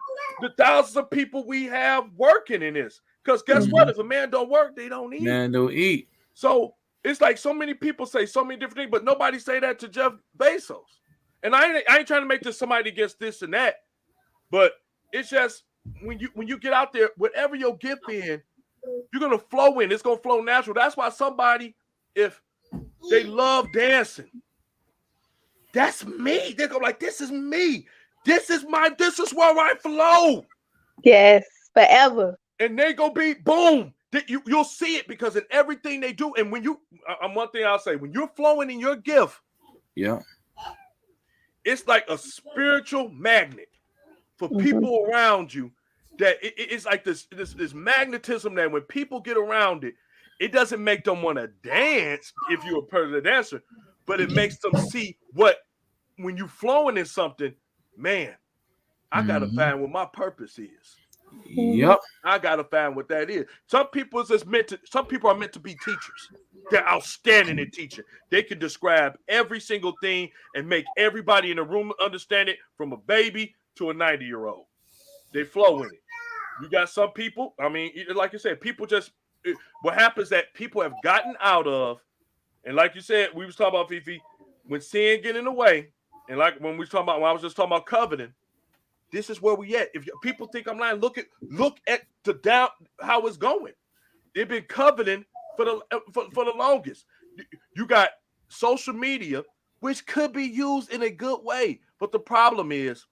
thousands of people we have working in this. Because guess what? If a man don't work, they don't eat. Man don't eat. So it's like so many people say so many different things, but nobody say that to Jeff Bezos. And I ain't trying to make this somebody against this and that, but it's just when you get out there, whatever your gift in, you're gonna flow in. It's gonna flow natural. That's why somebody, if they love dancing, that's me. They're gonna like, this is me. This is where I flow. Yes, forever. And they gonna be boom. You'll see it because in everything they do, and when one thing I'll say, when you're flowing in your gift, yeah, it's like a spiritual magnet for people around you. That it's like this magnetism that when people get around it, it doesn't make them want to dance if you're a person dancer, but it makes them see when you flowing in something, man, I gotta find what my purpose is. Yep. I gotta find what that is. Some people are meant to be teachers. They're outstanding at teaching. They can describe every single thing and make everybody in the room understand it, from a baby to a 90-year-old. They flow in it. You got some people, I mean, like you said, people just, what happens that people have gotten out of, and like you said, we was talking about, Fifi, when sin get in the way, and like when I was just talking about coveting, this is where we at. If people think I'm lying, look at the down how it's going. They've been coveting for the longest. You got social media, which could be used in a good way, but the problem is,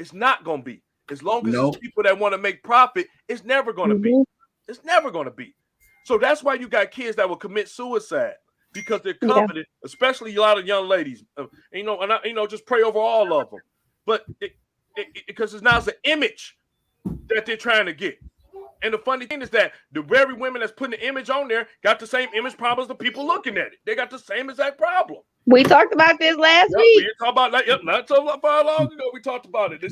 it's not going to be. As long as it's people that want to make profit, it's never going to be. It's never going to be. So that's why you got kids that will commit suicide because they're coveted, especially a lot of young ladies. Just pray over all of them. But because it's an image that they're trying to get. And the funny thing is that the very women that's putting the image on there got the same image problems the people looking at it. They got the same exact problem. We talked about this last week. We talked about that. Not so far long ago. We talked about it.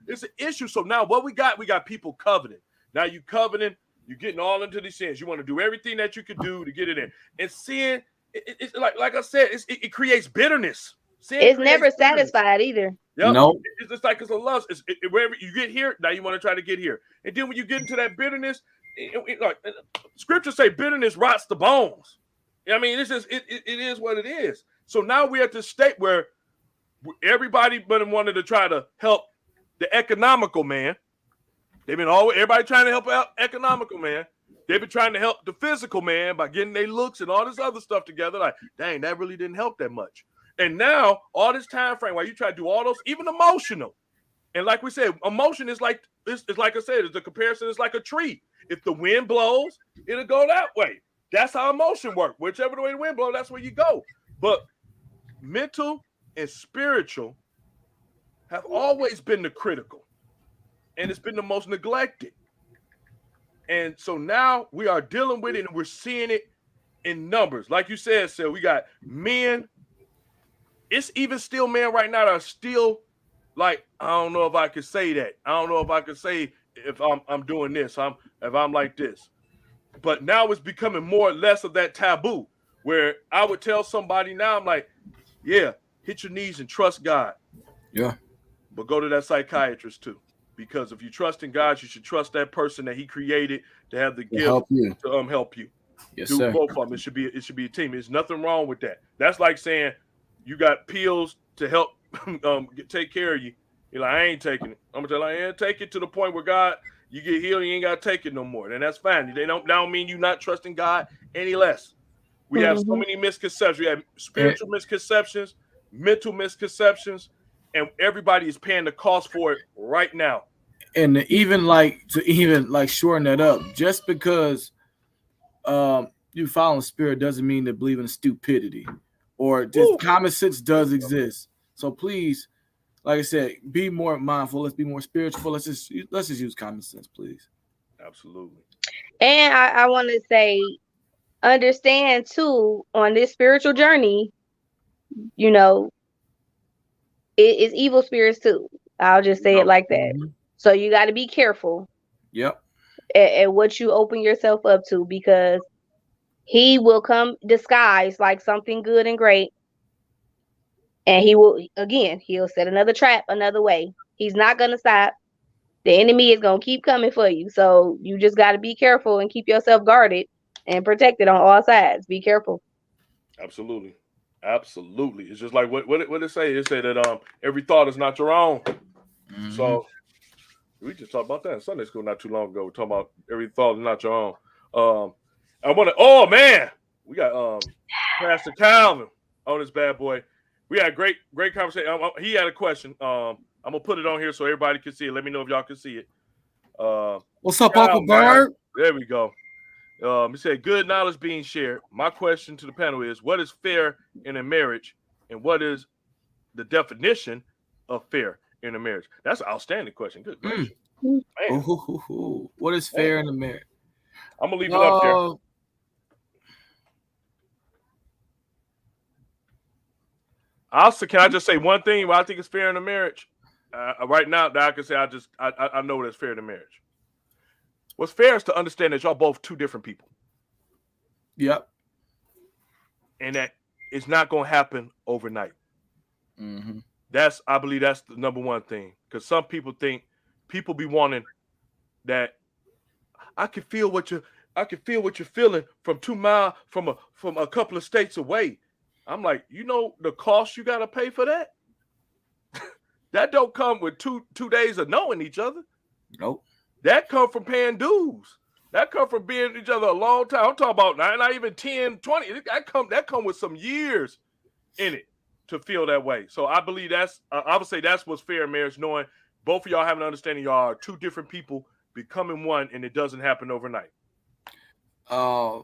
It's an issue. So now what we got people coveting. Now you coveting, you're getting all into these sins. You want to do everything that you could do to get it in. And sin, it's like I said, it creates bitterness. It's never satisfied either. Yep. No, it's just like it's a lust. Wherever you get here, now you want to try to get here, and then when you get into that bitterness, like scriptures say, bitterness rots the bones. I mean, it's just it is what it is. So now we're at this state where everybody but wanted to try to help the economical man. Everybody trying to help out economical man. They've been trying to help the physical man by getting their looks and all this other stuff together. Like, dang, that really didn't help that much. And now all this time frame while you try to do all those, even emotional. And like we said, emotion is like this. It's like I said, the comparison is like a tree. If the wind blows, it'll go that way. That's how emotion works. Whichever way the wind blows, that's where you go. But mental and spiritual have always been the critical, and it's been the most neglected. And so now we are dealing with it, and we're seeing it in numbers. Like you said, so we got men. It's even still men right now that are still like, I don't know if I could say that. I don't know if I could say if I'm doing this. If I'm like this. But now it's becoming more or less of that taboo where I would tell somebody now, I'm like, yeah, hit your knees and trust God. Yeah. But go to that psychiatrist too. Because if you trust in God, you should trust that person that He created to have the gift help you. to help you. Yes, Do sir. both of them. It should be a team. There's nothing wrong with that. That's like saying you got pills to help take care of you. You're like, I ain't taking it. I'm gonna tell you, take it to the point where God, you get healed, you ain't gotta take it no more. Then that's fine. They don't mean you not trusting God any less. We have so many misconceptions. We have spiritual misconceptions, mental misconceptions, and everybody is paying the cost for it right now. And even like shorten that up, just because you follow the spirit doesn't mean to believe in stupidity, or just common sense does exist. So please, like I said, be more mindful. Let's be more spiritual. Let's just use common sense, please. Absolutely. And I want to say, understand too, on this spiritual journey, you know, it's evil spirits too. I'll just say it like that. Mm-hmm. So you got to be careful. Yep. At what you open yourself up to, because he will come disguised like something good and great. And he'll set another trap another way. He's not going to stop. The enemy is going to keep coming for you. So you just got to be careful and keep yourself guarded and protected on all sides. Be careful. Absolutely. Absolutely. It's just like what it say? It said that every thought is not your own. Mm-hmm. So we just talked about that in Sunday school not too long ago. We're talking about every thought is not your own. I want to. Oh man, we got Pastor Calvin on this bad boy. We had a great conversation. He had a question. I'm gonna put it on here so everybody can see it. Let me know if y'all can see it. What's up, Uncle Bird? There we go. He said, good knowledge being shared. My question to the panel is, what is fair in a marriage, and what is the definition of fair in a marriage? That's an outstanding question. Good gracious. What is fair in a marriage? I'm going to leave it up there. Also, can I just say one thing? What I think is fair in a marriage? Right now, that I can say I know that's fair in a marriage. What's fair is to understand that y'all both two different people. Yep. And that it's not going to happen overnight. Mm-hmm. I believe that's the number one thing. Because some people be wanting that I can feel what you're feeling from 2 miles from a couple of states away. I'm like, you know the cost you got to pay for that? That don't come with two days of knowing each other. Nope. That come from paying dues. That come from being with each other a long time. I'm talking about not even 10, 20. That come with some years in it to feel that way. So I believe I would say that's what's fair in marriage, knowing both of y'all have an understanding y'all are two different people becoming one, and it doesn't happen overnight. I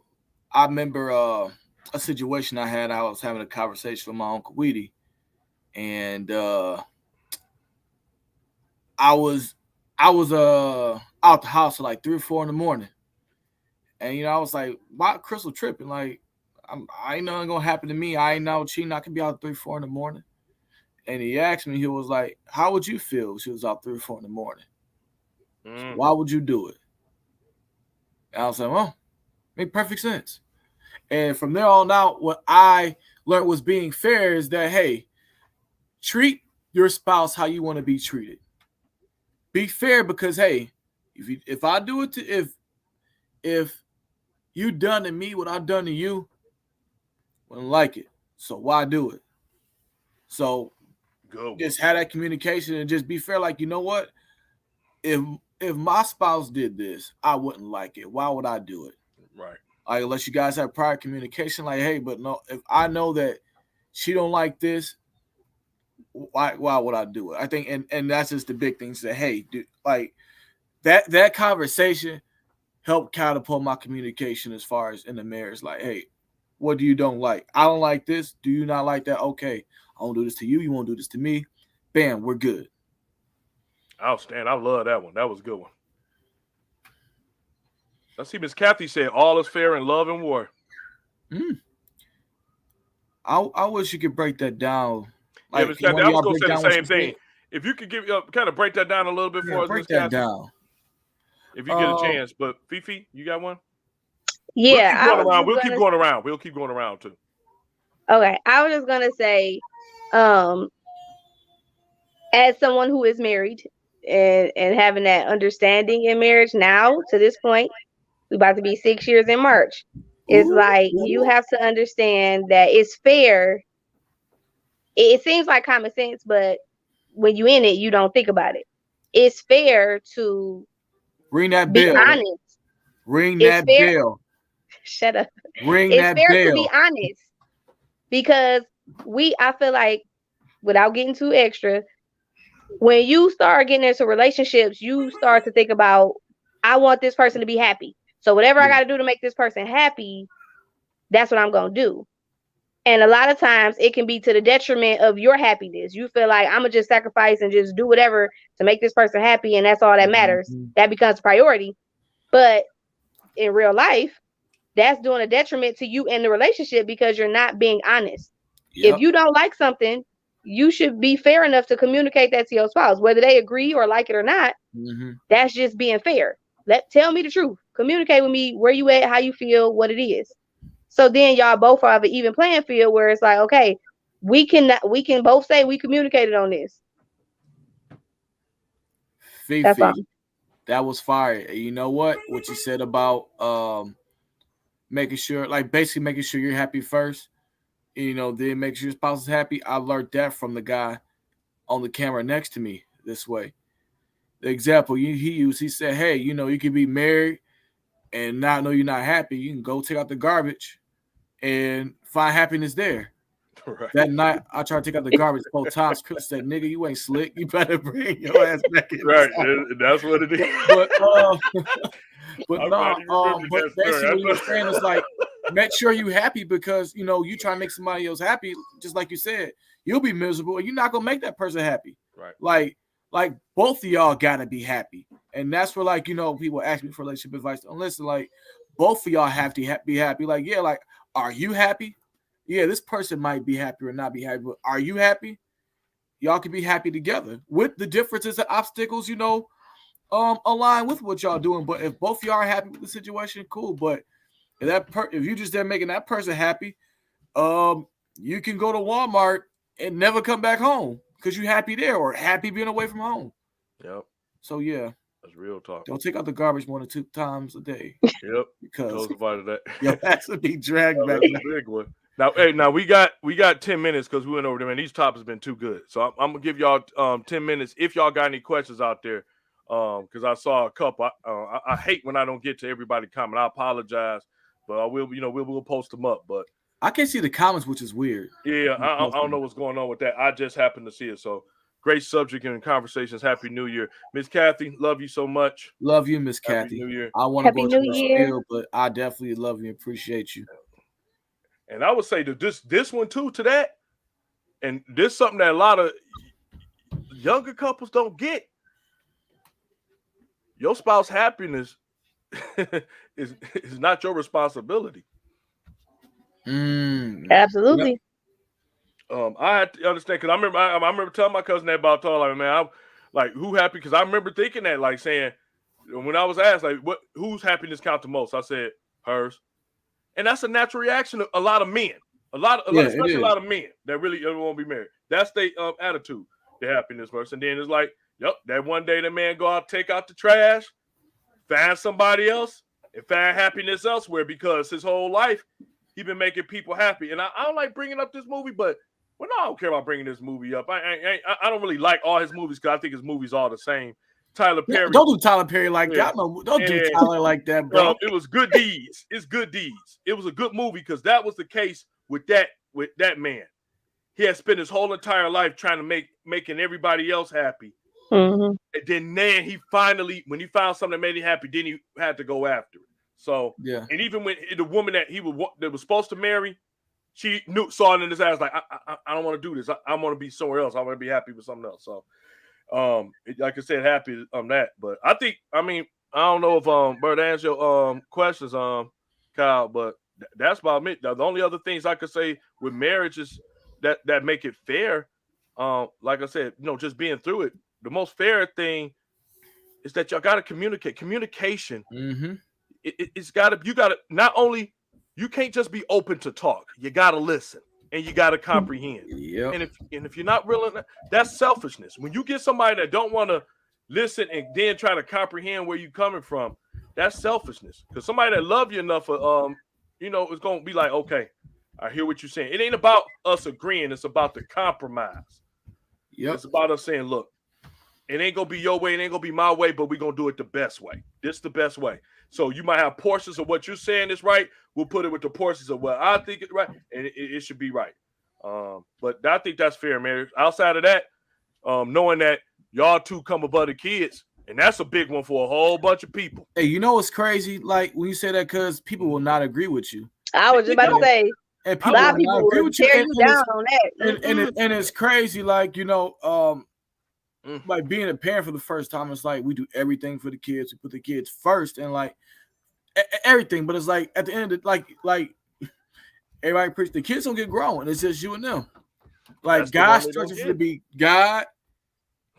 remember a situation I had. I was having a conversation with my Uncle Weedy, and I was out the house at like 3 or 4 in the morning, and I was like, "Why Crystal tripping? Like, I ain't nothing gonna happen to me. I ain't not cheating. I can be out 3 or 4 in the morning." And he asked me, he was like, "How would you feel if she was out 3 or 4 in the morning? So why would you do it?" And I was like, "Well, make perfect sense." And from there on out, what I learned was being fair is that, hey, treat your spouse how you want to be treated. Be fair, because hey, if I do it to if you done to me what I've done to you, I wouldn't like it. So why do it? So just have that communication and just be fair. Like, you know what? If my spouse did this, I wouldn't like it. Why would I do it? Right. Like, unless you guys have prior communication, like, hey, but no, if I know that she don't like this, why would I do it? I think, and that's just the big thing. Say, hey, dude, like that conversation helped catapult my communication as far as in the marriage. Like, hey, What do you don't like? I don't like this. Do you not like that? Okay, I won't do this to you. You won't do this to me. Bam, we're good. Outstanding. I love that one. That was a good one. Let's see. Miss Kathy said, "All is fair in love and war." I wish you could break that down. Yeah, Like, Miss Kathy, I was going to say the same thing. said? If you could give kind of break that down a little bit for us, break Miss that Kathy, down. if you get a chance. But Fifi, you got one? Yeah, We'll keep going around. We'll keep going around too. Okay, I was just gonna say, as someone who is married and having that understanding in marriage now to this point, we're about to be 6 years in March. It's like you have to understand that it's fair. It seems like common sense, but when you in it, you don't think about it. It's fair to ring that be bell. honest. Ring that bell. Shut up. Ring it's that fair bell. to be honest, because I feel like, without getting too extra, when you start getting into relationships, you start to think about, I want this person to be happy. So whatever I got to do to make this person happy, that's what I'm going to do. And a lot of times it can be to the detriment of your happiness. You feel like, I'm going to just sacrifice and just do whatever to make this person happy, and that's all that matters. That becomes a priority. But in real life, that's doing a detriment to you in the relationship because you're not being honest. If you don't like something, you should be fair enough to communicate that to your spouse, whether they agree or like it or not. That's just being fair. Tell me the truth. Communicate with me where you at, how you feel, what it is. So then y'all both have an even playing field where it's like, okay, we can both say we communicated on this. Fifi, that was fire. You know what you said about making sure, like basically making sure you're happy first, then make sure your spouse is happy. I learned that from the guy on the camera next to me this way. The example he used, he said, hey, you can be married and not know you're not happy. You can go take out the garbage and find happiness there. Right. That night, I tried to take out the garbage 4 times. Chris said, nigga, you ain't slick. You better bring your ass back in. Right. That's what it is. But basically what he was saying is like, make sure you're happy, because, you try to make somebody else happy, just like you said, you'll be miserable and you're not going to make that person happy. Right. Like both of y'all got to be happy. And that's where, like, people ask me for relationship advice. And listen, like, both of y'all have to be happy. Like, yeah, like, are you happy? Yeah, this person might be happy or not be happy, but are you happy? Y'all can be happy together with the differences and obstacles, align with what y'all doing. But if both of y'all are happy with the situation, cool. But if you just there making that person happy, you can go to Walmart and never come back home because you're happy there or happy being away from home. Yep. So yeah, that's real talk. Don't take out the garbage more than 2 times a day. Yep. Because that. Your ass would be dragged back. That's a big one. Now we got 10 minutes because we went over them, and these topics have been too good. So I'm gonna give y'all 10 minutes if y'all got any questions out there. Because I saw a couple. I hate when I don't get to everybody comment. I apologize, but I will. We'll post them up. But I can't see the comments, which is weird. Yeah, I don't know what's going on with that. I just happened to see it. So great subject and conversations. Happy New Year, Miss Kathy. Love you so much. Love you, Miss Kathy. New Year. I want to go to the spiel, but I definitely love you and appreciate you. And I would say that this one too to that, and this is something that a lot of younger couples don't get. Your spouse's happiness is not your responsibility. Absolutely. I had to understand because I remember telling my cousin that about talking, like, man, I'm like, who happy? Because I remember thinking that, like, saying when I was asked, like, whose happiness count the most? I said hers, and that's a natural reaction of a lot of men, especially a lot of men that really don't want to be married. That's their attitude, the happiness first, and then it's like, yep, that one day the man go out, take out the trash, find somebody else, and find happiness elsewhere because his whole life he been making people happy. And I don't like bringing up this movie, but I don't care about bringing this movie up. I don't really like all his movies because I think his movies all the same. Tyler Perry. Don't do Tyler Perry like that. No, don't do Tyler like that, bro. It was Good Deeds. It's Good Deeds. It was a good movie because that was the case with that man. He had spent his whole entire life trying to making everybody else happy. Mm-hmm. And then he finally, when he found something that made him happy, then he had to go after it. So Yeah. and even when the woman that that was supposed to marry, she saw it in his eyes like I don't want to do this. I want to be somewhere else. I want to be happy with something else. So like I said, happy on that. But I don't know if Bert answer your questions, Kyle, but that's about it. The only other things I could say with marriage is that make it fair. Like I said, just being through it. The most fair thing is that y'all got to communicate. Communication. Mm-hmm. It's got to. You got to not only. You can't just be open to talk. You got to listen and you got to comprehend. Yep. And if you're not willing, that's selfishness. When you get somebody that don't want to listen and then try to comprehend where you're coming from, that's selfishness. Because somebody that love you enough, is going to be like, okay, I hear what you're saying. It ain't about us agreeing. It's about the compromise. Yep. It's about us saying, look, it ain't going to be your way. It ain't going to be my way, but we're going to do it the best way. This is the best way. So you might have portions of what you're saying is right. We'll put it with the portions of what I think is right, and it should be right. But I think that's fair, man. Outside of that, knowing that y'all two come above the kids, and that's a big one for a whole bunch of people. Hey, you know what's crazy? Like when you say that, because people will not agree with you. I was just about to say, And a lot of people will tear you down on that. And it's crazy, like, like being a parent for the first time, it's like we do everything for the kids. We put the kids first and like everything. But it's like at the end of it, like everybody preach, the kids don't get grown. It's just you and them. Like God structures you to be God,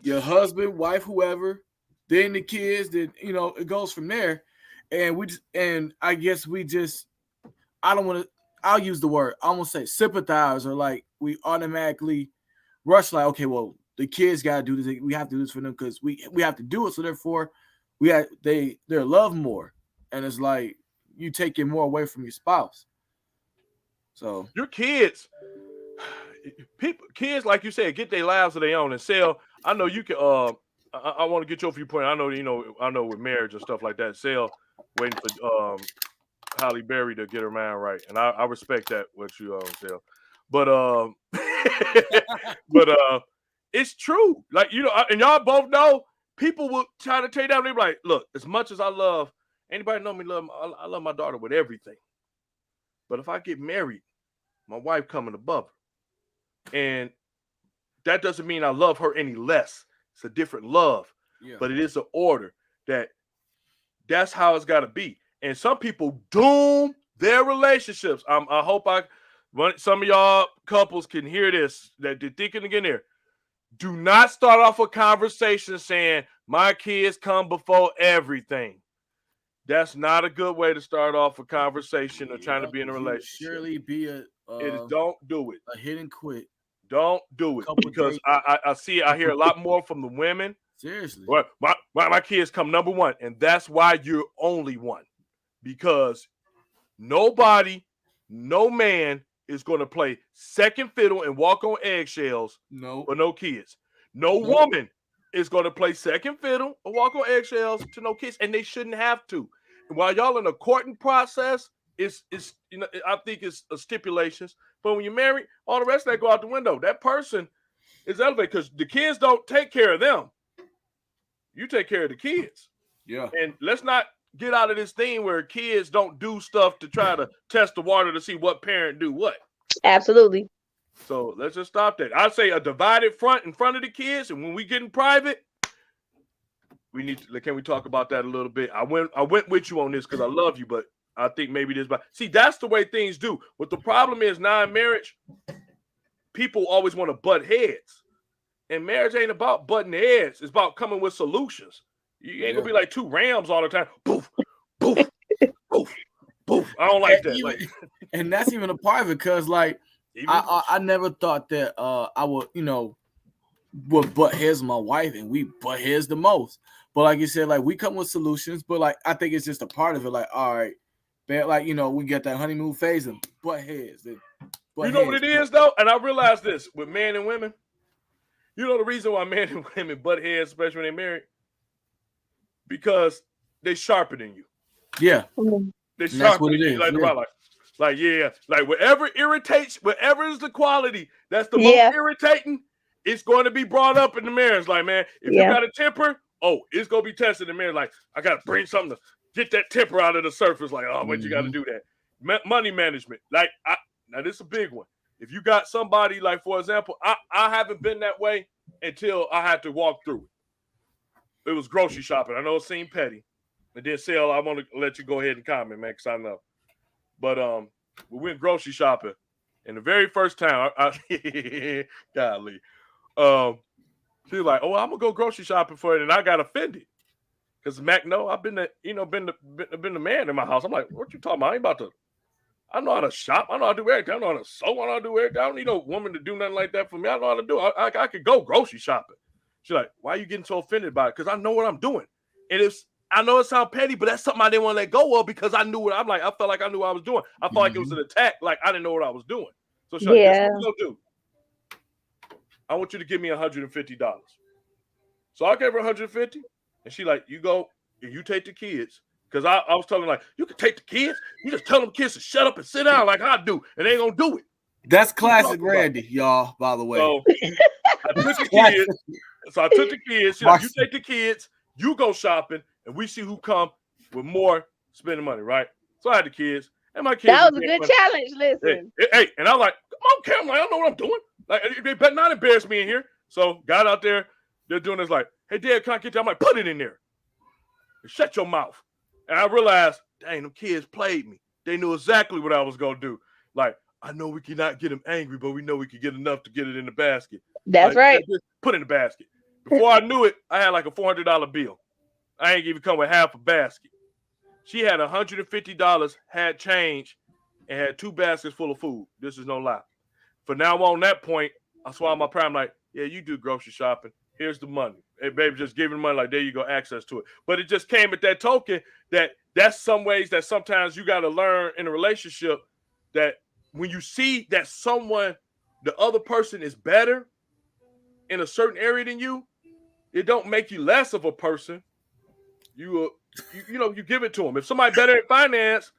your husband, wife, whoever, then the kids, then it goes from there. And I guess I'll use the word, I almost say sympathize, or like we automatically rush like, okay, well, the kids got to do this. We have to do this for them because we have to do it. So therefore, they're loved more, and it's like you taking more away from your spouse. So your kids, like you said, get their lives of their own and sell. I know you can. I want to get your viewpoint. I know with marriage and stuff like that. Sell waiting for Halle Berry to get her mind right, and I respect that what you sell, but it's true. Like, and y'all both know people will try to take down. They're like, look, as much as I love anybody know me, I love my daughter with everything. But if I get married, my wife coming above her. And that doesn't mean I love her any less. It's a different love. Yeah. But it is an order that's how it's got to be. And some people doom their relationships. I hope some of y'all couples can hear this, that they're thinking again there. Do not start off a conversation saying, my kids come before everything. That's not a good way to start off a conversation or trying to be in a relationship. Surely be don't do it. A hit and quit. Don't do it. Because I hear a lot more from the women. Seriously. Well, my kids come number one. And that's why you're only one. Because no man is going to play second fiddle and walk on eggshells for no kids. No woman is going to play second fiddle or walk on eggshells to no kids, and they shouldn't have to. And while y'all in a courting process, I think it's stipulations. But when you're married, all the rest of that go out the window. That person is elevated because the kids don't take care of them. You take care of the kids. Yeah. And let's not get out of this thing where kids don't do stuff to try to test the water to see what parent do what. Absolutely. So let's just stop that. I'd say a divided front in front of the kids, and when we get in private, can we talk about that a little bit? I went with you on this because I love you, but I think maybe this. But see, that's the way things do. What the problem is now in marriage, people always want to butt heads, and marriage ain't about butting heads. It's about coming with solutions. You ain't gonna be like two rams all the time. Poof, poof, poof, poof. I don't like that. And that's even a part of it, because like I never thought that I would would butt heads with my wife, and we butt heads the most. But like you said, like we come with solutions, but like I think it's just a part of it. Like, all right, but like we get that honeymoon phase and butt heads. What it is though, and I realize this with men and women. You know the reason why men and women butt heads, especially when they're married, because they sharper than you. Yeah, they sharper than you. Like whatever irritates, whatever is the quality that's the most irritating, it's going to be brought up in the marriage. Like, man, if you got a temper, it's going to be tested in the marriage. Like, I got to bring something to get that temper out of the surface. Like, oh, what you got to do that? Money management. Like, now this is a big one. If you got somebody, like, for example, I haven't been that way until I had to walk through it. It was grocery shopping. I know it seemed petty. And then, Sale, I want to let you go ahead and comment, man, because I know. But we went grocery shopping. And the very first time, golly, she was like, "Oh, I'm gonna go grocery shopping for it," and I got offended because Mac, no, I've been the man in my house. I'm like, "What you talking about? I ain't about to. I know how to shop. I know how to do everything. I know how to sew. I know how to do everything. I don't need no woman to do nothing like that for me. I know how to do it. I could go grocery shopping." She's like, "Why are you getting so offended by it?" Because I know what I'm doing, and I know it sounds petty, but that's something I didn't want to let go of because I knew what I'm like. I felt like I knew what I was doing. I felt like it was an attack, like I didn't know what I was doing. So she's like, "This is what we gonna do. I want you to give me $150. So I gave her $150, and she like, "You go and you take the kids." Because I was telling her, like, "You can take the kids. You just tell them kids to shut up and sit down like I do, and they ain't gonna do it." That's classic Randy, y'all, by the way. So I took the kids. She's like, "You take the kids, you go shopping, and we see who come with more spending money," right? So I had the kids, and my kids. That was a good challenge. Listen. Hey, and I'm like, "Come on, Cam, I don't know what I'm doing. Like, they better not embarrass me in here." So got out there, they're doing this like, "Hey, Dad, can I get that?" I'm like, "Put it in there. Shut your mouth." And I realized, dang, them kids played me. They knew exactly what I was gonna do. Like, I know we cannot get them angry, but we know we can get enough to get it in the basket. That's like, right. Just put it in the basket. Before I knew it, I had like a $400 bill. I ain't even come with half a basket. She had $150, had change, and had 2 baskets full of food. This is no lie. For now on that point, I swallowed my pride. I'm like, "Yeah, you do grocery shopping. Here's the money." Hey, baby, just giving money, like, there you go, access to it. But it just came at that token that's some ways that sometimes you got to learn in a relationship that when you see that the other person is better in a certain area than you, it don't make you less of a person. You give it to them. If somebody better at finance,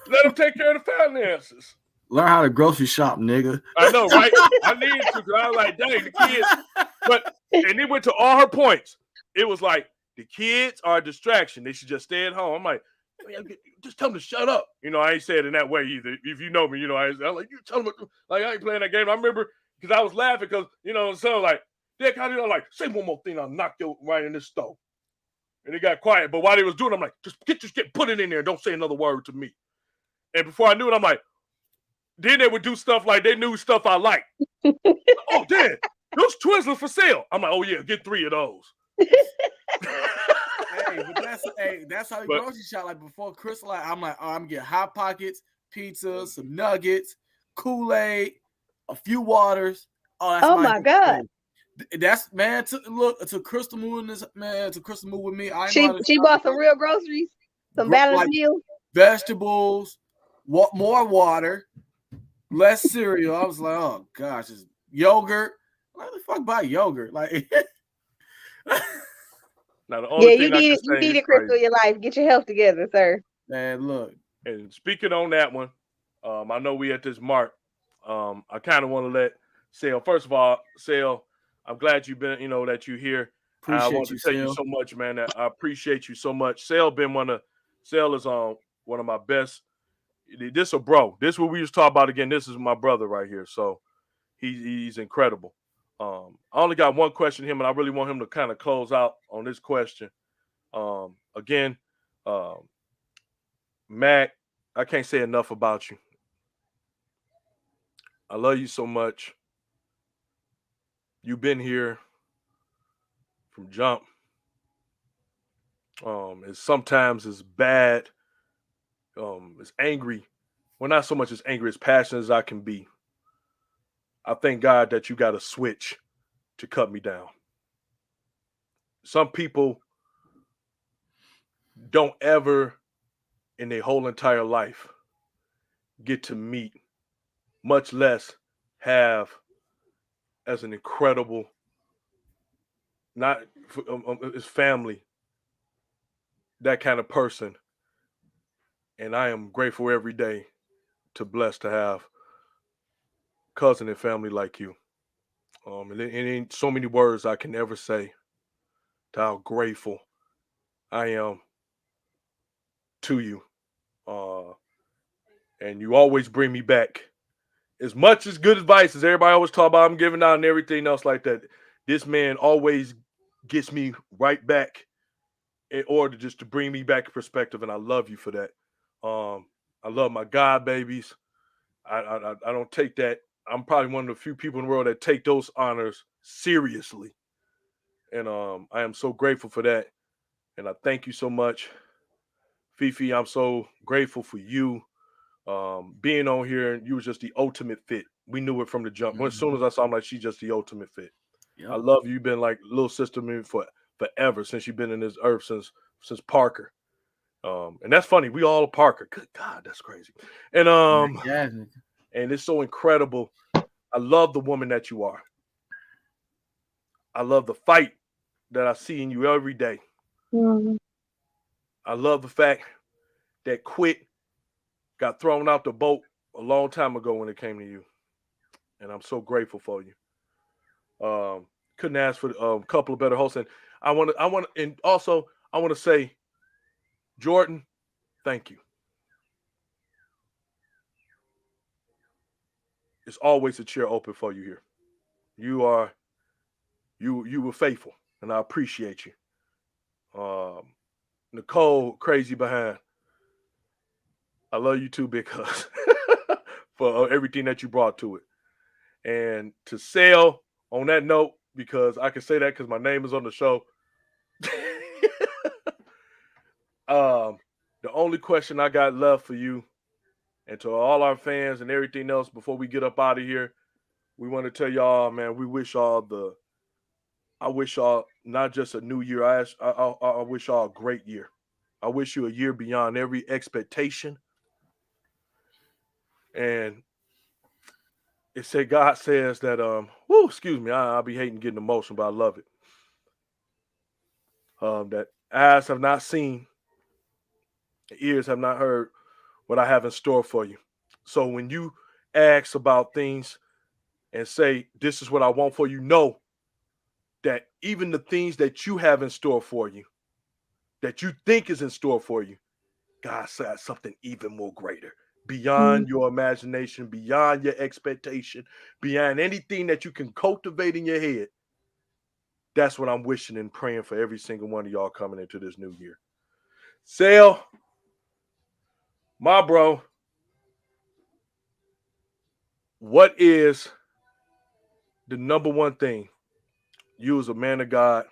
let them take care of the finances. Learn how to grocery shop, nigga. I know, right? I needed to, because I was like, dang, the kids. And it went to all her points. It was like, the kids are a distraction. They should just stay at home. I'm like, just tell them to shut up. I ain't saying it in that way either. If you know me, I'm like, you tell them, like, I ain't playing that game. I remember, because I was laughing, because, so like, Dick, how do you like, say one more thing, I'll knock you right in this stove. And it got quiet. But while they was doing it, I'm like, just put it in there. Don't say another word to me. And before I knew it, I'm like, then they would do stuff like they knew stuff I like. "Oh, Dad, those Twizzlers for sale." I'm like, "Oh yeah, get 3 of those." That's how we grocery shop. Like before Christmas, I'm like, "Oh, I'm getting Hot Pockets, pizza, some nuggets, Kool-Aid, a few waters." Oh my God. That's man. To Crystal moving this man. To Crystal move with me. She bought some real groceries, some balanced meals, vegetables, more water, less cereal. I was like, "Oh gosh, it's yogurt." What the fuck buy yogurt? Like, now the only thing you need it, Crystal, in your life. Get your health together, sir. Man, look. And speaking on that one, I know we at this mark. I kind of want to let Sale. First of all, Sale, I'm glad you've been, that you're here. I want to tell you so much, man. That I appreciate you so much. Sale is one of my best. This a bro. This is what we just talked about again. This is my brother right here. So he's incredible. I only got one question to him, and I really want him to kind of close out on this question. Again, Mac, I can't say enough about you. I love you so much. You've been here from jump. Sometimes it's bad. It's angry. Well, not so much as angry, as passionate as I can be. I thank God that you got a switch to cut me down. Some people don't ever in their whole entire life get to meet, much less have as an incredible, not his family, that kind of person. And I am grateful every day to bless to have cousin and family like you. And it ain't so many words I can ever say to how grateful I am to you. And you always bring me back. As much as good advice as everybody always talk about, I'm giving out and everything else like that. This man always gets me right back in order just to bring me back in perspective, and I love you for that. I love my God babies. I don't take that. I'm probably one of the few people in the world that take those honors seriously, and I am so grateful for that. And I thank you so much, Fifi. I'm so grateful for you being on here. And you was just the ultimate fit. We knew it from the jump. As soon as I saw him, like, she's just the ultimate fit. Yep. I love you. You've been like little sister to me for forever, since you've been in this earth, since Parker. And that's funny. We all Parker. Good God, that's crazy. And and it's so incredible. I love the woman that you are. I love the fight that I see in you every day. Mhm. I love the fact that Quit got thrown out the boat a long time ago when it came to you. And I'm so grateful for you. Couldn't ask for a couple of better hosts. And and also I want to say, Jordan, thank you. It's always a chair open for you here. You were faithful, and I appreciate you. Nicole, crazy behind. I love you too, big cuz, for everything that you brought to it. And to Sale, on that note, because I can say that because my name is on the show. The only question I got left for you, and to all our fans and everything else before we get up out of here, we want to tell y'all, man, I wish y'all not just a new year. I wish y'all a great year. I wish you a year beyond every expectation. And God says that, excuse me, I'll be hating getting emotional, but I love it. That eyes have not seen, ears have not heard what I have in store for you. So when you ask about things and say, this is what I want for you, know that even the things that you have in store for you, that you think is in store for you, God says something even more greater, beyond your imagination, beyond your expectation, beyond anything that you can cultivate in your head. That's what I'm wishing and praying for every single one of y'all coming into this new year. Sale, my bro, what is the number one thing you as a man of God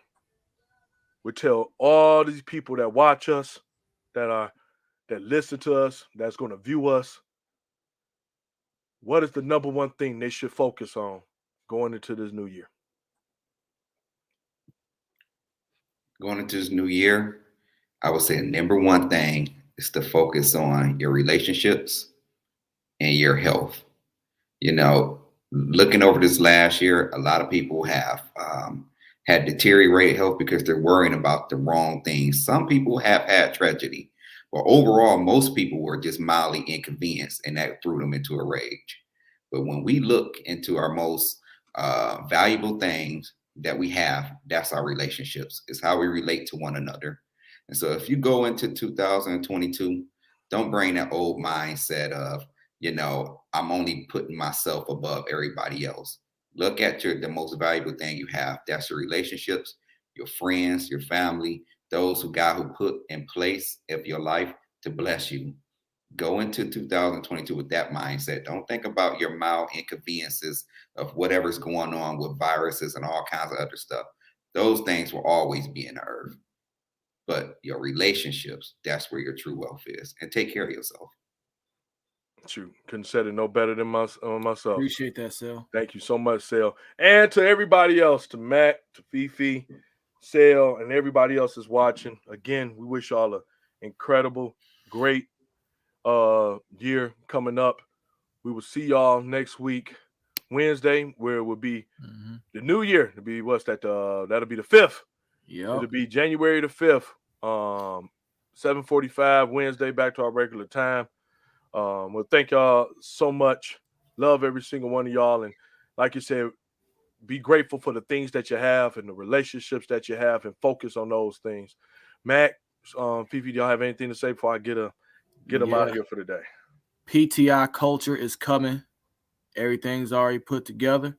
would tell all these people that watch us, that listen to us, that's going to view us? What is the number one thing they should focus on going into this new year? Going into this new year, I would say the number one thing is to focus on your relationships and your health. You know, looking over this last year, a lot of people have had deteriorated health because they're worrying about the wrong things. Some people have had tragedy, but overall, most people were just mildly inconvenienced, and that threw them into a rage. But when we look into our most valuable things that we have, that's our relationships. It's how we relate to one another. And so if you go into 2022, don't bring that old mindset of, I'm only putting myself above everybody else. Look at the most valuable thing you have. That's your relationships, your friends, your family, those who God who put in place of your life to bless you. Go into 2022 with that mindset. Don't think about your mild inconveniences of whatever's going on with viruses and all kinds of other stuff. Those things will always be in the earth. But your relationships, that's where your true wealth is. And take care of yourself. Shoot, couldn't said it no better than myself. Appreciate that, Sale. Thank you so much, Sale. And to everybody else, to Matt, to Fifi, Sale, and everybody else is watching. Again, we wish y'all an incredible, great year coming up. We will see y'all next week, Wednesday, where it will be the new year. It'll be that'll be the 5th. Yeah. It'll be January the 5th. 7:45 Wednesday, back to our regular time. Well, thank y'all so much. Love every single one of y'all. And like you said, be grateful for the things that you have and the relationships that you have and focus on those things. Mac, Fifi, do y'all have anything to say before I get them out of here for the day? PTI culture is coming. Everything's already put together.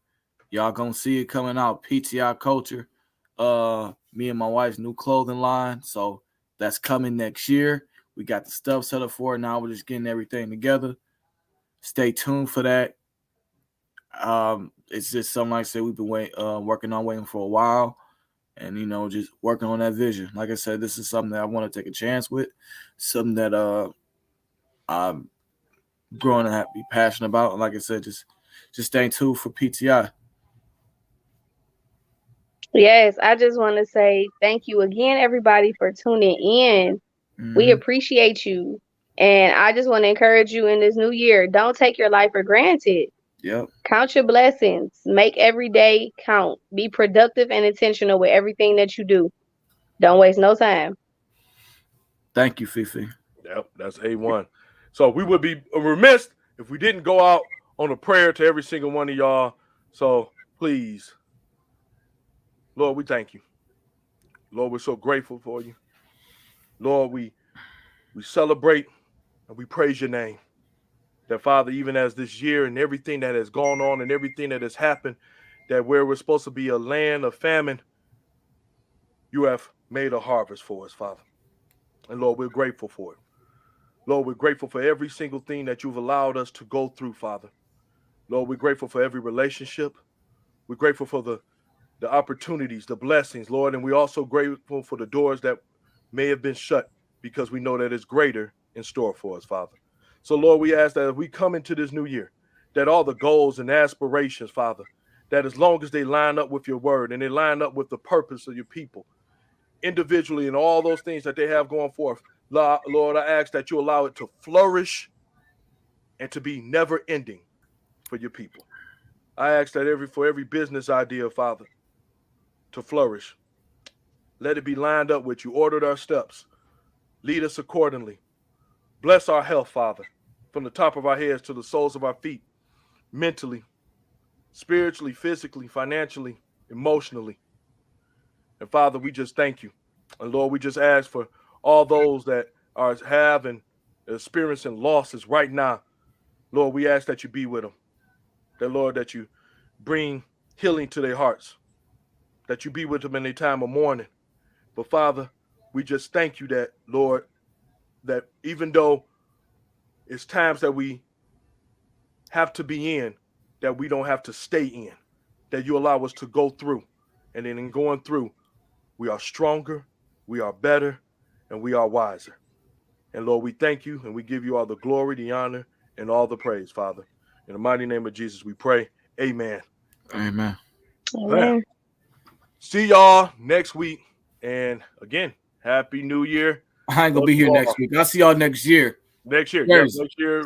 Y'all gonna see it coming out. PTI culture. Me and my wife's new clothing line. So that's coming next year. We got the stuff set up for it. Now we're just getting everything together. Stay tuned for that. It's just something like I said, we've been waiting for a while. And, just working on that vision. Like I said, this is something that I want to take a chance with. Something that I'm growing to be passionate about. And like I said, just stay tuned for PTI. Yes, I just want to say thank you again, everybody, for tuning in. Mm-hmm. We appreciate you. And I just want to encourage you in this new year. Don't take your life for granted. Yep. Count your blessings. Make every day count. Be productive and intentional with everything that you do. Don't waste no time. Thank you, Fifi. Yep, that's A1. So we would be remiss if we didn't go out on a prayer to every single one of y'all. So please, Lord, we thank you. Lord, we're so grateful for you. Lord, we celebrate and we praise your name. That, Father, even as this year and everything that has gone on and everything that has happened, that where we're supposed to be a land of famine, you have made a harvest for us, Father. And Lord, we're grateful for it. Lord, we're grateful for every single thing that you've allowed us to go through, Father. Lord, we're grateful for every relationship. We're grateful for the opportunities, the blessings, Lord. And we're also grateful for the doors that may have been shut because we know that it's greater in store for us, Father. So, Lord, we ask that as we come into this new year, that all the goals and aspirations, Father, that as long as they line up with your word and they line up with the purpose of your people, individually and all those things that they have going forth, Lord, I ask that you allow it to flourish and to be never ending for your people. I ask that for every business idea, Father, to flourish. Let it be lined up with you. Ordered our steps. Lead us accordingly. Bless our health, Father, from the top of our heads to the soles of our feet, mentally, spiritually, physically, financially, emotionally. And Father, we just thank you. And Lord, we just ask for all those that have and experiencing losses right now. Lord, we ask that you be with them. That, Lord, that you bring healing to their hearts. That you be with them in their time of mourning. But Father, we just thank you that, Lord, that even though it's times that we have to be in, that we don't have to stay in, that you allow us to go through. And then in going through, we are stronger, we are better, and we are wiser. And Lord, we thank you and we give you all the glory, the honor, and all the praise, Father. In the mighty name of Jesus, we pray. Amen. Amen. Amen. See y'all next week. And again, Happy New Year. I ain't going to be here next week. I'll see y'all next year. Next year. Yeah, next year.